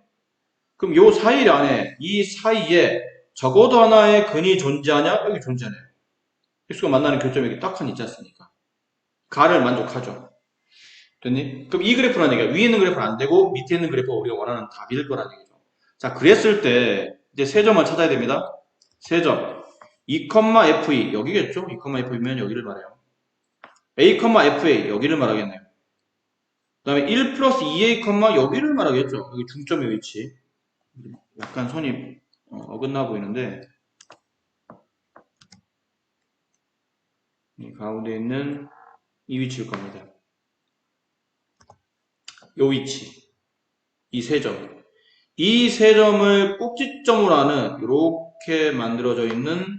그럼 요 사이 안에, 이 사이에 적어도 하나의 근이 존재하냐? 여기 존재하네요. x가 만나는 교점이 여기 딱 하나 있지 않습니까? 가를 만족하죠. 됐니? 그럼 이 그래프라는 얘기야. 위에 있는 그래프는 안 되고 밑에 있는 그래프가 우리가 원하는 답일 거라는 얘기죠. 자, 그랬을 때 이제 세 점을 찾아야 됩니다. 세 점. 2,FE 여기겠죠? 2,FE면 여기를 말해요. A, FA 여기를 말하겠네요. 그 다음에 1 플러스 2A, 여기를 말하겠죠. 여기 중점의 위치. 약간 선이 어긋나 보이는데 이 가운데 있는 이 위치일 겁니다. 요 위치. 이 세 점. 이 세 점을 꼭지점으로 하는 이렇게 만들어져 있는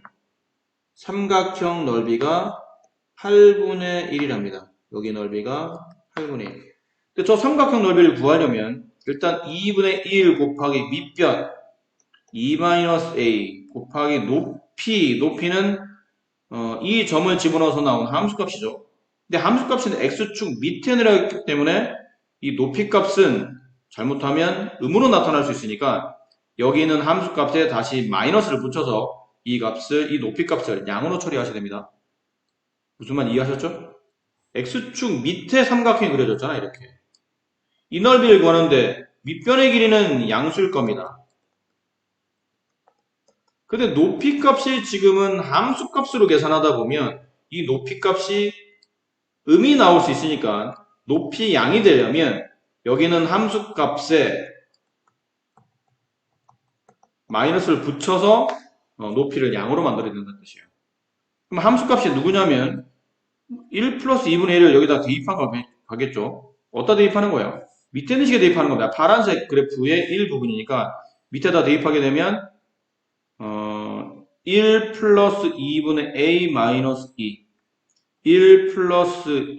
삼각형 넓이가 8분의 1이랍니다. 여기 넓이가 8분의 1. 근데 저 삼각형 넓이를 구하려면 일단 2분의 1 곱하기 밑변 2-a 곱하기 높이는 이 점을 집어넣어서 나온 함수값이죠. 근데 함수값은 x축 밑에 내려있기 때문에 이 높이값은 잘못하면 음으로 나타날 수 있으니까 여기 있는 함수값에 다시 마이너스를 붙여서 이 높이값을 양으로 처리하셔야 됩니다. 무슨 말 이해하셨죠? x축 밑에 삼각형이 그려졌잖아, 이렇게. 이 넓이를 구하는데 밑변의 길이는 양수일 겁니다. 근데 높이값이 지금은 함수값으로 계산하다 보면 이 높이값이 음이 나올 수 있으니까 높이 양이 되려면 여기는 함수값에 마이너스를 붙여서 높이를 양으로 만들어야 된다는 뜻이에요. 그럼 함수값이 누구냐면 1 플러스 2분의 1을 여기다 대입한 가겠죠. 어디다 대입하는 거예요? 밑에 있는 식에 대입하는 겁니다. 파란색 그래프의 1 부분이니까 밑에다 대입하게 되면 1 플러스 2분의 a 마이너스 2 1 플러스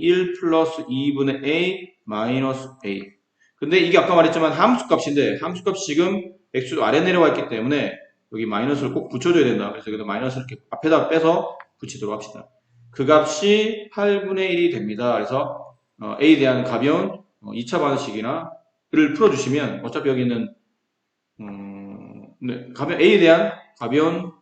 2분의 a 마이너스 a. 근데 이게 아까 말했지만 함수값인데 함수값이 지금 x도 아래 내려와 있기 때문에 여기 마이너스를 꼭 붙여줘야 된다. 그래서 여기다 마이너스를 이렇게 앞에다 빼서 붙이도록 합시다. 그 값이 8분의 1이 됩니다. 그래서 a에 대한 가벼운 2차 방식이나를 풀어주시면 어차피 여기는 네, a에 대한 가벼운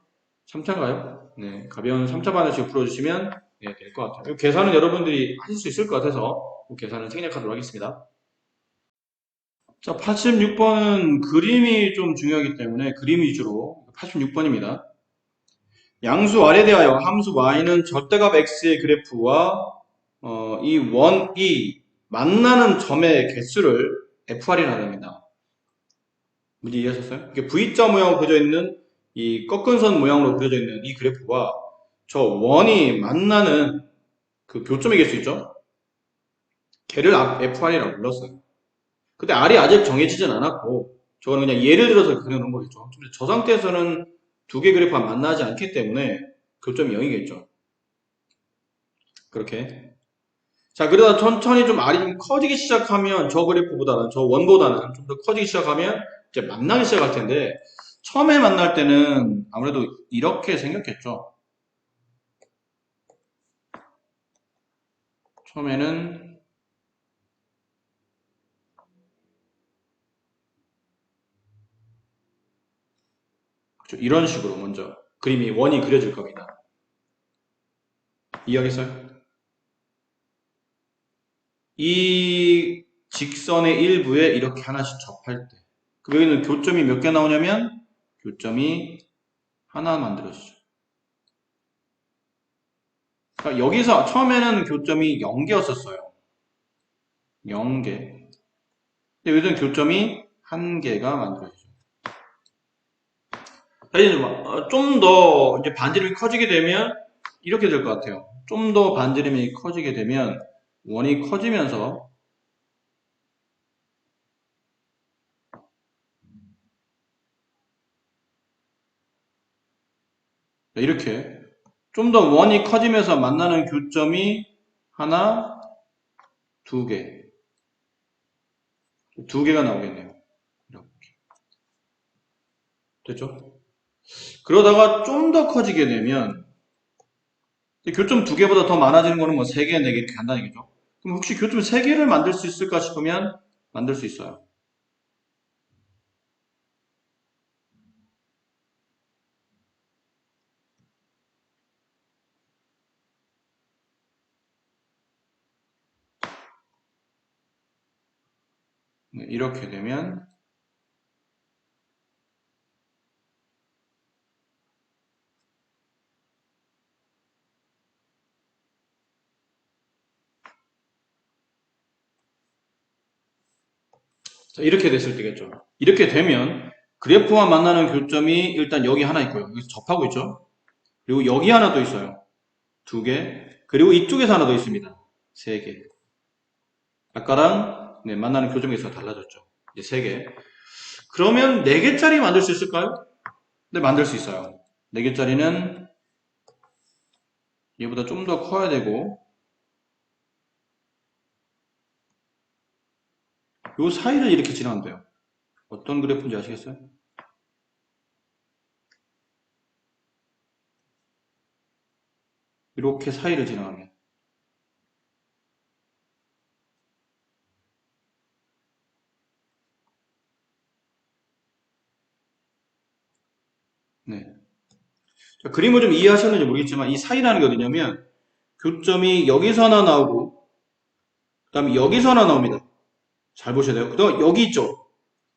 3차인가요? 네, 가벼운 3차 방식을 풀어주시면 네, 될 것 같아요. 계산은 여러분들이 하실 수 있을 것 같아서 계산을 생략하도록 하겠습니다. 자, 86번은 그림이 좀 중요하기 때문에 그림 위주로 86번입니다. 양수 R에 대하여 함수 Y는 절대값 X의 그래프와 이 만나는 점의 개수를 FR이라 합니다. 문제 이해하셨어요? 이게 V자 모양으로 그려져 있는 이 꺾은 선 모양으로 그려져 있는 이 그래프와 저 원이 만나는 그 교점의 개수 있죠? 걔를 FR이라고 불렀어요. 근데 R이 아직 정해지진 않았고 저거는 그냥 예를 들어서 그려놓은 거겠죠. 근데 저 상태에서는 두 개 그래프가 만나지 않기 때문에 교점이 0이겠죠. 그렇게. 자, 그러다 천천히 좀 R이 좀 커지기 시작하면 저 그래프보다는 저 원보다는 좀 더 커지기 시작하면 이제 만나기 시작할 텐데 처음에 만날 때는 아무래도 이렇게 생겼겠죠. 처음에는 이런 식으로 먼저 그림이 원이 그려질 겁니다. 이해하겠어요? 이 직선의 일부에 이렇게 하나씩 접할 때 그럼 여기는 교점이 몇 개 나오냐면 교점이 하나 만들어지죠. 그러니까 여기서 처음에는 교점이 0개였었어요. 0개. 근데 여기서는 교점이 1개가 만들어지죠. 이제 좀 더 이제 반지름이 커지게 되면 이렇게 될 것 같아요. 좀 더 반지름이 커지게 되면 원이 커지면서 이렇게 좀 더 원이 커지면서 만나는 교점이 하나, 두 개. 두 개가 나오겠네요. 이렇게. 됐죠? 그러다가 좀 더 커지게 되면 교점 두 개보다 더 많아지는 거는 뭐 세 개, 네 개 이렇게 간다는 얘기죠. 그럼 혹시 교점 세 개를 만들 수 있을까 싶으면 만들 수 있어요. 네, 이렇게 되면 자, 이렇게 됐을 때겠죠. 이렇게 되면 그래프와 만나는 교점이 일단 여기 하나 있고요. 여기서 접하고 있죠. 그리고 여기 하나 더 있어요. 2개. 그리고 이쪽에서 하나 더 있습니다. 3개. 아까랑 네, 만나는 교점에서 달라졌죠. 이제 3개. 그러면 4개짜리 만들 수 있을까요? 네, 만들 수 있어요. 4개짜리는 얘보다 좀 더 커야 되고 요 사이를 이렇게 지나면 돼요. 어떤 그래프인지 아시겠어요? 이렇게 사이를 지나가면 네. 자, 그림을 좀 이해하셨는지 모르겠지만 이 사이라는 게 어디냐면 교점이 여기서 하나 나오고 그 다음에 여기서 하나 나옵니다. 잘 보셔야 돼요. 그다음 여기 있죠.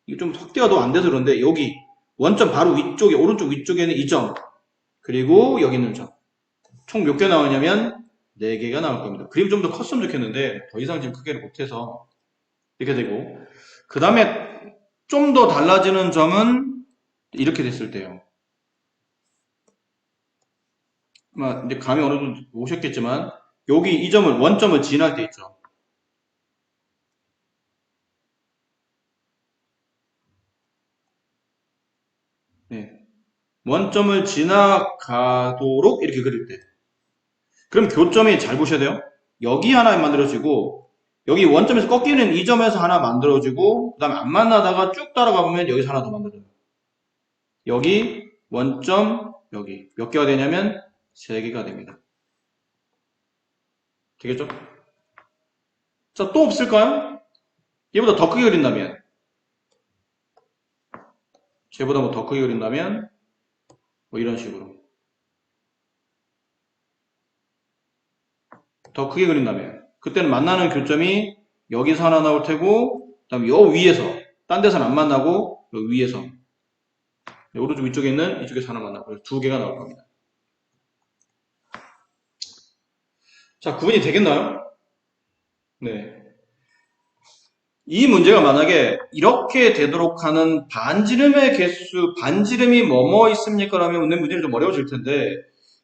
이게 좀 확대가 더 안 돼서 그런데 여기 원점 바로 위쪽에 오른쪽 위쪽에는 이 점 그리고 여기 있는 점 총 몇 개 나오냐면 4개가 나올 겁니다. 그림 좀 더 컸으면 좋겠는데 더 이상 지금 크게를 못해서 이렇게 되고 그 다음에 좀 더 달라지는 점은 이렇게 됐을 때요. 아마 이제 감이 어느 정도 오셨겠지만 여기 이 점을 원점을 지날 때 있죠. 네. 원점을 지나가도록 이렇게 그릴 때. 그럼 교점이 잘 보셔야 돼요. 여기 하나 만들어지고 여기 원점에서 꺾이는 이 점에서 하나 만들어지고 그 다음에 안 만나다가 쭉 따라가 보면 여기서 하나 더 만들어져요. 여기 원점 여기 몇 개가 되냐면 3개가 됩니다. 되겠죠? 자, 또 없을까요? 얘보다 더 크게 그린다면 쟤보다 뭐 더 크게 그린다면 뭐 이런 식으로 더 크게 그린다면 그때는 만나는 교점이 여기서 하나 나올 테고 그 다음에 요 위에서 딴 데서는 안 만나고 요 위에서 오른쪽 위쪽에 있는 이쪽에서 하나 만나고 2개가 나올 겁니다. 자, 구분이 되겠나요? 네. 이 문제가 만약에 이렇게 되도록 하는 반지름의 개수, 반지름이 뭐뭐 있습니까? 라면 문제는 좀 어려워질 텐데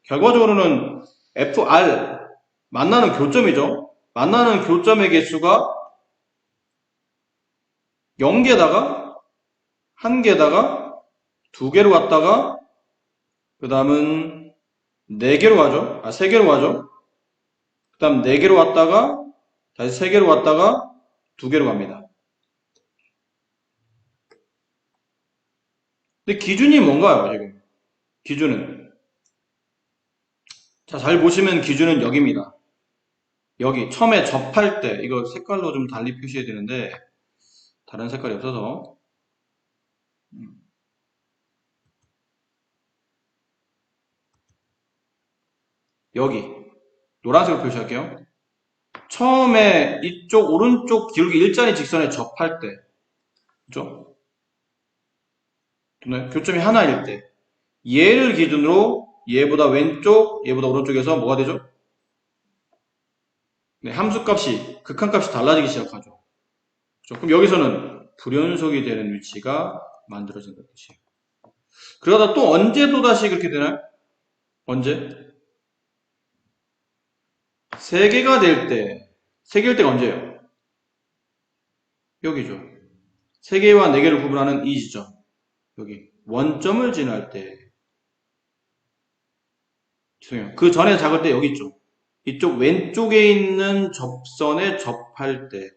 결과적으로는 FR 만나는 교점이죠. 만나는 교점의 개수가 0개다가 1개다가 2개로 갔다가 그 다음은 4개로 가죠. 3개로 가죠. 그 다음 4개로 왔다가 다시 3개로 갔다가 2개로 갑니다. 근데 기준이 뭔가요, 지금? 기준은. 자, 잘 보시면 기준은 여기입니다. 여기, 처음에 접할 때, 이거 색깔로 좀 달리 표시해야 되는데, 다른 색깔이 없어서. 여기, 노란색으로 표시할게요. 처음에 이쪽 오른쪽 기울기 일자리 직선에 접할 때, 그죠? 교점이 하나일 때, 얘를 기준으로 얘보다 왼쪽, 얘보다 오른쪽에서 뭐가 되죠? 네, 함수값이, 극한값이 달라지기 시작하죠. 그렇죠? 그럼 여기서는 불연속이 되는 위치가 만들어진다는 뜻이에요. 그러다 또 언제 또다시 그렇게 되나요? 언제? 3개가 될 때, 3개일 때가 언제예요? 여기죠. 3개와 4개를 구분하는 이 지점. 여기. 원점을 지날 때. 죄송해요. 그 전에 작을 때 여기 있죠. 이쪽 왼쪽에 있는 접선에 접할 때.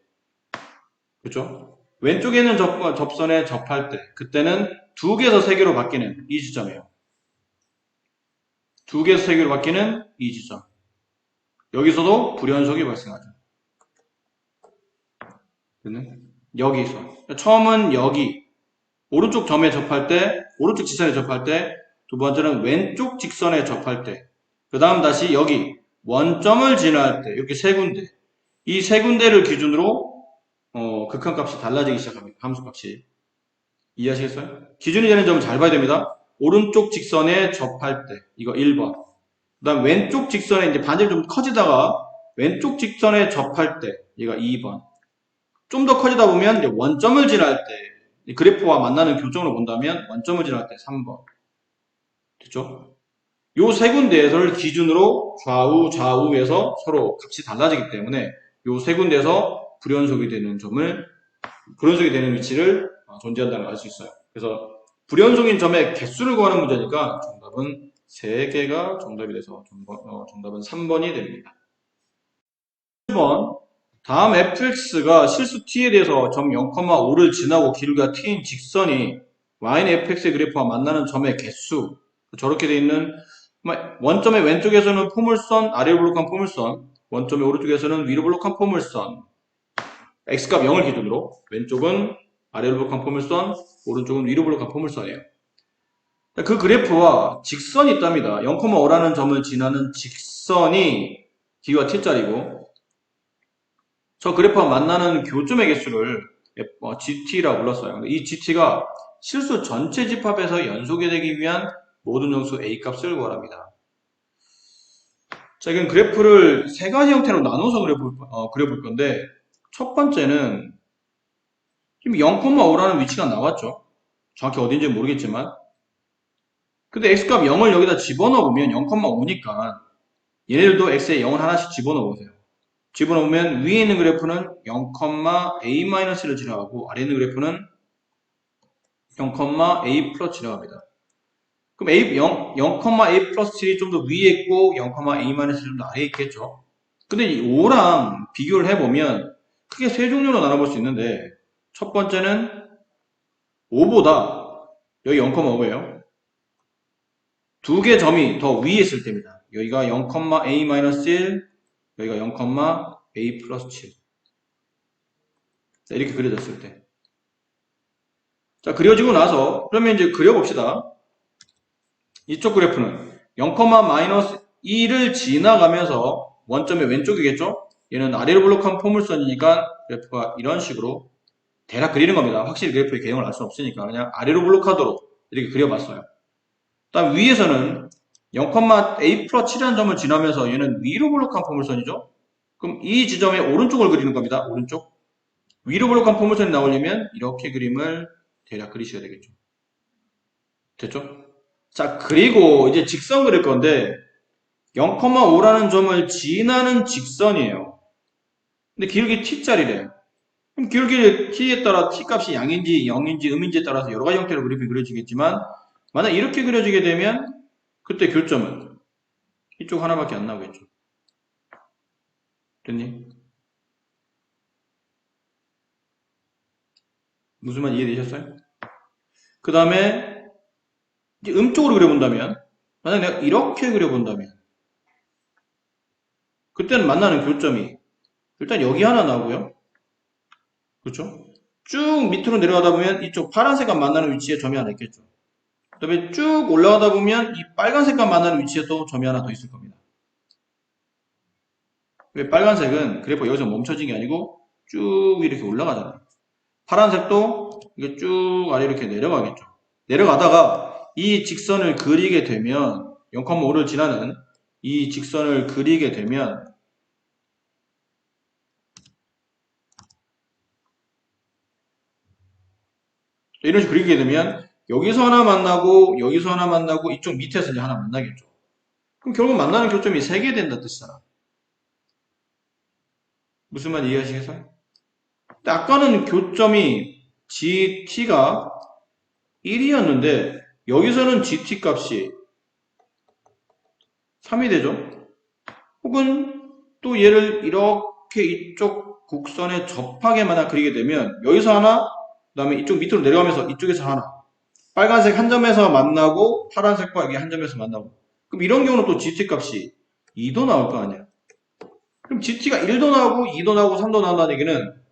그렇죠? 왼쪽에 있는 접선에 접할 때. 그때는 2개에서 3개로 바뀌는 이 지점이에요. 2개에서 3개로 바뀌는 이 지점. 여기서도 불연속이 발생하죠. 여기서. 처음은 여기. 오른쪽 점에 접할 때, 오른쪽 직선에 접할 때, 두 번째는 왼쪽 직선에 접할 때, 그 다음 다시 여기 원점을 지날 때, 이렇게 3군데. 이 3군데를 기준으로 극한값이 달라지기 시작합니다. 함수값이. 이해하시겠어요? 기준이 되는 점을 잘 봐야 됩니다. 오른쪽 직선에 접할 때 이거 1번. 그 다음 왼쪽 직선에 이제 반지름 좀 커지다가 왼쪽 직선에 접할 때 얘가 2번. 좀 더 커지다 보면 이제 원점을 지날 때 그래프와 만나는 교점으로 본다면 원점을 지날 때 3번. 됐죠? 요 세 군데에서를 기준으로 좌우에서 서로 값이 달라지기 때문에 요 세 군데에서 불연속이 되는 위치를 존재한다는 걸 알 수 있어요. 그래서 불연속인 점의 개수를 구하는 문제니까 정답은 3개가 정답이 돼서 정답은 3번이 됩니다. 1번 다음 fx가 실수 t에 대해서 점 0,5를 지나고 길이가 t인 직선이 y는 fx의 그래프와 만나는 점의 개수 저렇게 돼 있는 원점의 왼쪽에서는 포물선, 아래로 볼록한 포물선, 원점의 오른쪽에서는 위로 볼록한 포물선 x값 0을 기준으로 왼쪽은 아래로 볼록한 포물선, 오른쪽은 위로 볼록한 포물선이에요. 그 그래프와 직선이 있답니다. 0,5라는 점을 지나는 직선이 길이가 t짜리고 저 그래프와 만나는 교점의 개수를 GT라고 불렀어요. 근데 이 GT가 실수 전체 집합에서 연속이 되기 위한 모든 정수 A 값을 구하랍니다. 자, 이건 그래프를 세 가지 형태로 나눠서 그려볼 건데 첫 번째는 지금 0,5라는 위치가 나왔죠. 정확히 어딘지 모르겠지만 근데 x값 0을 여기다 집어넣으면 0,5니까 얘네들도 x에 0을 하나씩 집어넣으세요. 집어넣으면 위에 있는 그래프는 0,a-를 지나가고 아래에 있는 그래프는 0,a 플러스 지나갑니다. 그럼 a 플러스 7이 좀 더 위에 있고 0,a-이 좀 더 아래에 있겠죠. 근데 이 5랑 비교를 해보면 크게 세 종류로 나눠볼 수 있는데 첫 번째는 5보다 여기 0,5예요. 두 개 점이 더 위에 있을 때입니다. 여기가 0,a-1 여기가 0,a 플러스 7 이렇게 그려졌을 때 자 그려지고 나서 그러면 이제 그려봅시다. 이쪽 그래프는 0,-2를 지나가면서 원점의 왼쪽이겠죠? 얘는 아래로 볼록한 포물선이니까 그래프가 이런 식으로 대략 그리는 겁니다. 확실히 그래프의 개형을 알 수는 없으니까 그냥 아래로 볼록하도록 이렇게 그려봤어요. 다음 위에서는 0,a 플러스 7이라는 점을 지나면서 얘는 위로 볼록한 포물선이죠? 그럼 이 지점의 오른쪽을 그리는 겁니다. 오른쪽. 위로 볼록한 포물선이 나오려면 이렇게 그림을 대략 그리셔야 되겠죠. 됐죠? 자, 그리고 이제 직선 그릴 건데 0,5라는 점을 지나는 직선이에요. 근데 기울기 t짜리래. 그럼 기울기 t에 따라 t값이 양인지 0인지 음인지에 따라서 여러 가지 형태로 그래프가 그려지겠지만 만약 이렇게 그려지게 되면 그때 교점은 이쪽 하나밖에 안 나오겠죠. 됐니? 무슨 말 이해되셨어요? 그 다음에 이제 음쪽으로 그려본다면 만약 내가 이렇게 그려본다면 그때는 만나는 교점이 일단 여기 하나 나오고요. 그렇죠? 쭉 밑으로 내려가다 보면 이쪽 파란색과 만나는 위치에 점이 하나 있겠죠. 그 다음에 쭉 올라가다 보면 이 빨간색과 만나는 위치에 또 점이 하나 더 있을 겁니다. 왜 빨간색은 그래프 여기서 멈춰진 게 아니고 쭉 이렇게 올라가잖아요. 파란색도 이게 쭉 아래 이렇게 내려가겠죠. 내려가다가 이 직선을 그리게 되면 0,5를 지나는 이 직선을 그리게 되면 이런 식으로 그리게 되면 여기서 하나 만나고 여기서 하나 만나고 이쪽 밑에서 이제 하나 만나겠죠. 그럼 결국 만나는 교점이 3개 된다 뜻이잖아. 무슨 말 이해하시겠어요? 근데 아까는 교점이 GT가 1이었는데 여기서는 GT 값이 3이 되죠. 혹은 또 얘를 이렇게 이쪽 곡선에 접하게 만약 그리게 되면 여기서 하나 그 다음에 이쪽 밑으로 내려가면서 이쪽에서 하나 빨간색 한 점에서 만나고 파란색과 여기 한 점에서 만나고 그럼 이런 경우는 또 GT 값이 2도 나올 거 아니야. 그럼 GT가 1도 나오고 2도 나오고 3도 나온다는 얘기는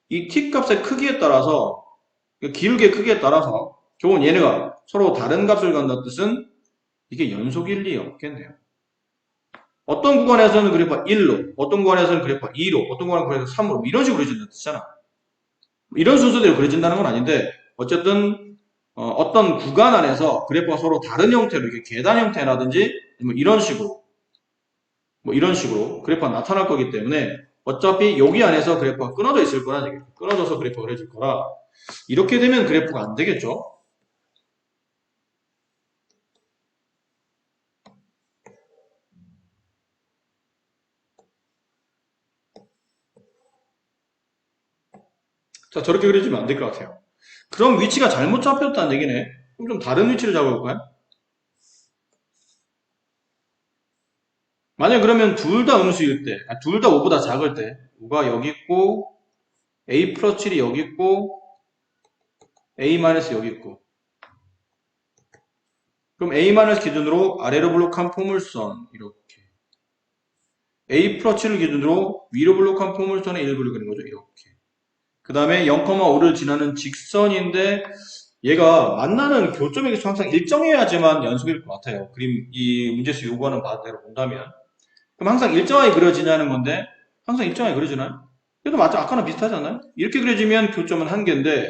이 T 값의 크기에 따라서 기울기의 크기에 따라서 결국은 얘네가 서로 다른 값을 갖는 뜻은 이게 연속일 리 없겠네요. 어떤 구간에서는 그래프가 1로, 어떤 구간에서는 그래프가 2로, 어떤 구간에서는 그래프가 3으로 이런 식으로 해준다는 뜻이잖아. 이런 순서대로 그려진다는 건 아닌데 어쨌든 어떤 구간 안에서 그래프가 서로 다른 형태로 이렇게 계단 형태라든지 뭐 이런 식으로 그래프가 나타날 거기 때문에 어차피 여기 안에서 그래프가 끊어져 있을 거라는 얘기예요. 끊어져서 그래프가 그려질 거라 이렇게 되면 그래프가 안 되겠죠. 자, 저렇게 그려지면 안 될 것 같아요. 그럼 위치가 잘못 잡혔다는 얘기네. 그럼 좀 다른 위치를 잡아볼까요? 만약 그러면 둘 다 음수일 때, 둘 다 5보다 작을 때, 5가 여기 있고, a 플러스 7이 여기 있고, a 마이너스 여기 있고. 그럼 a 마이너스 기준으로 아래로 블록한 포물선, 이렇게. a 플러스 7을 기준으로 위로 블록한 포물선의 일부를 그리는 거죠, 이렇게. 그 다음에 0,5를 지나는 직선인데, 얘가 만나는 교점의 개수 항상 일정해야지만 연속일 것 같아요. 그림, 이 문제수 요구하는 바대로 본다면. 그럼 항상 일정하게 그려지냐는 건데 항상 일정하게 그려지나요? 그래도 맞죠? 아까랑 비슷하지 않나요? 이렇게 그려지면 교점은 한 개인데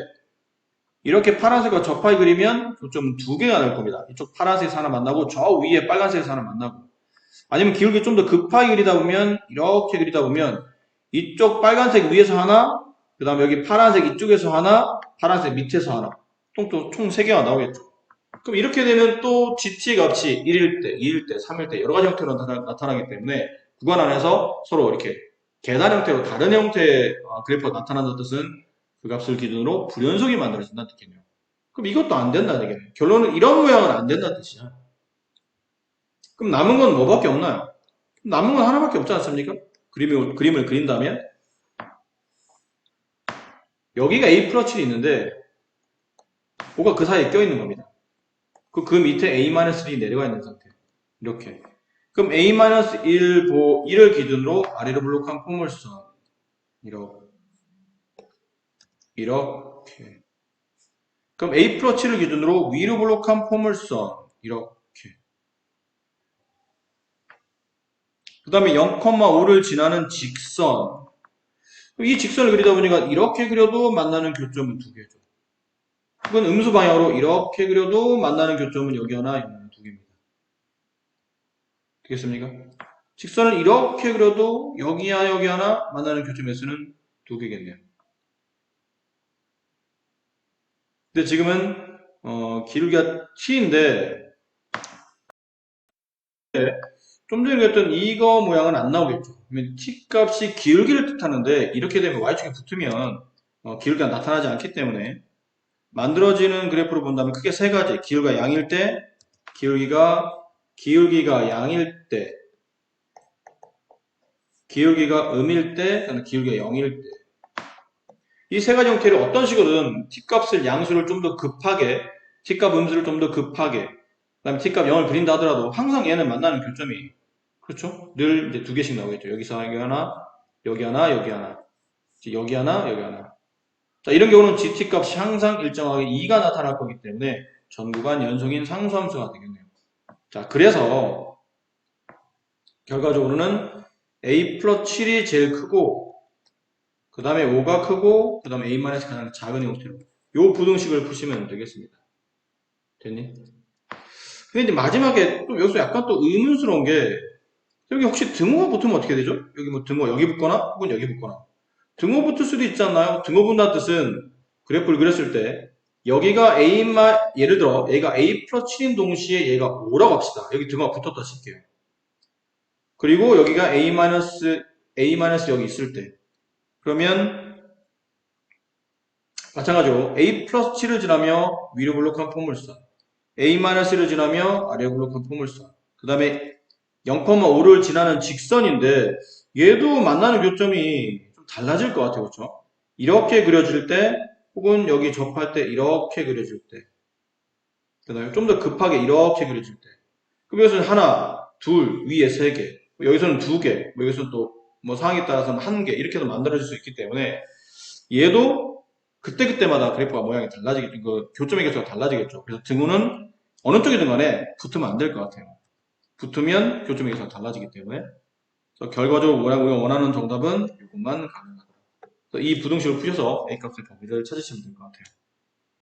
이렇게 파란색과 접하게 그리면 교점은 두 개가 날 겁니다. 이쪽 파란색에서 하나 만나고 저 위에 빨간색에서 하나 만나고 아니면 기울기 좀 더 급하게 그리다 보면 이렇게 그리다 보면 이쪽 빨간색 위에서 하나 그 다음에 여기 파란색 이쪽에서 하나 파란색 밑에서 하나 총 3개가 나오겠죠. 그럼 이렇게 되면 또 GT 값이 1일 때, 2일 때, 3일 때 여러 가지 형태로 나타나기 때문에 구간 안에서 서로 이렇게 계단 형태로 다른 형태의 그래프가 나타난다는 뜻은 그 값을 기준으로 불연속이 만들어진다는 뜻이네요. 그럼 이것도 안 된다는 얘기네. 결론은 이런 모양은 안 된다는 뜻이야. 그럼 남은 건 뭐밖에 없나요? 남은 건 하나밖에 없지 않습니까? 그림을 그린다면 여기가 A 플러스 7이 있는데 5가 그 사이에 껴있는 겁니다. 그 밑에 A-3이 내려가 있는 상태. 이렇게. 그럼 A-1을 기준으로 아래로 블록한 포물선. 이렇게. 그럼 A 플러스 7을 기준으로 위로 블록한 포물선. 이렇게. 그 다음에 0,5를 지나는 직선. 이 직선을 그리다 보니까 이렇게 그려도 만나는 교점은 두 개죠. 그건 음수 방향으로 이렇게 그려도 만나는 교점은 여기 하나, 여기 하나 두 개입니다. 되겠습니까? 직선을 이렇게 그려도 여기 하나 만나는 교점의 수는 두 개겠네요. 근데 지금은 기울기가 7인데 좀 전에 그랬던 이거 모양은 안 나오겠죠. 그러면 t값이 기울기를 뜻하는데 이렇게 되면 y축에 붙으면 기울기가 나타나지 않기 때문에 만들어지는 그래프로 본다면 크게 세 가지. 기울기가 양일 때, 기울기가 양일 때, 기울기가 음일 때, 기울기가 0일 때. 이 세 가지 형태를 어떤 식으로든 t값을 양수를 좀 더 급하게, t값 음수를 좀 더 급하게, 그 다음에 t값 0을 그린다 하더라도 항상 얘는 만나는 교점이 그렇죠? 늘 이제 두 개씩 나오겠죠. 여기서 여기 하나, 여기 하나, 여기 하나, 여기 하나, 여기 하나. 자, 이런 경우는 gt 값이 항상 일정하게 2가 나타날 거기 때문에 전구간 연속인 상수함수가 되겠네요. 자, 그래서 결과적으로는 a 플러스 7이 제일 크고 그 다음에 5가 크고 그 다음에 a-가 가장 작은 형태로 요 부등식을 푸시면 되겠습니다. 됐니? 근데 이제 마지막에 또 여기서 약간 또 의문스러운 게 여기 혹시 등호가 붙으면 어떻게 되죠? 여기 뭐 등호 여기 붙거나 혹은 여기 붙거나 등호 붙을 수도 있지 않나요? 등호 붙는다는 뜻은 그래프를 그렸을 때 여기가 예를 들어 얘가 a 플러스 7인 동시에 얘가 5라고 합시다. 여기 등호가 붙었다 칠게요. 그리고 여기가 a 여기 있을 때 그러면 마찬가지로 a 플러스 7을 지나며 위로 블록한 포물선 a-를 지나며 아래 블록한 포물선 그 다음에 0,5를 지나는 직선인데 얘도 만나는 교점이 좀 달라질 것 같아요. 그렇죠? 이렇게 그려질 때 혹은 여기 접할 때 이렇게 그려질 때 그 다음에 좀 더 급하게 이렇게 그려질 때 그럼 여기서는 하나, 둘, 위에 세 개 여기서는 두 개, 여기서는 또 뭐 상황에 따라서는 한 개 이렇게도 만들어질 수 있기 때문에 얘도 그때그때마다 그래프가 모양이 달라지겠죠. 그 교점의 개수가 달라지겠죠. 그래서 등호는 어느 쪽이든 간에 붙으면 안 될 것 같아요. 붙으면 교점의 개수가 달라지기 때문에 그래서 결과적으로 우리가 원하는 정답은 이것만 가능하다. 이 부등식을 푸셔서 A값의 범위를 찾으시면 될 것 같아요.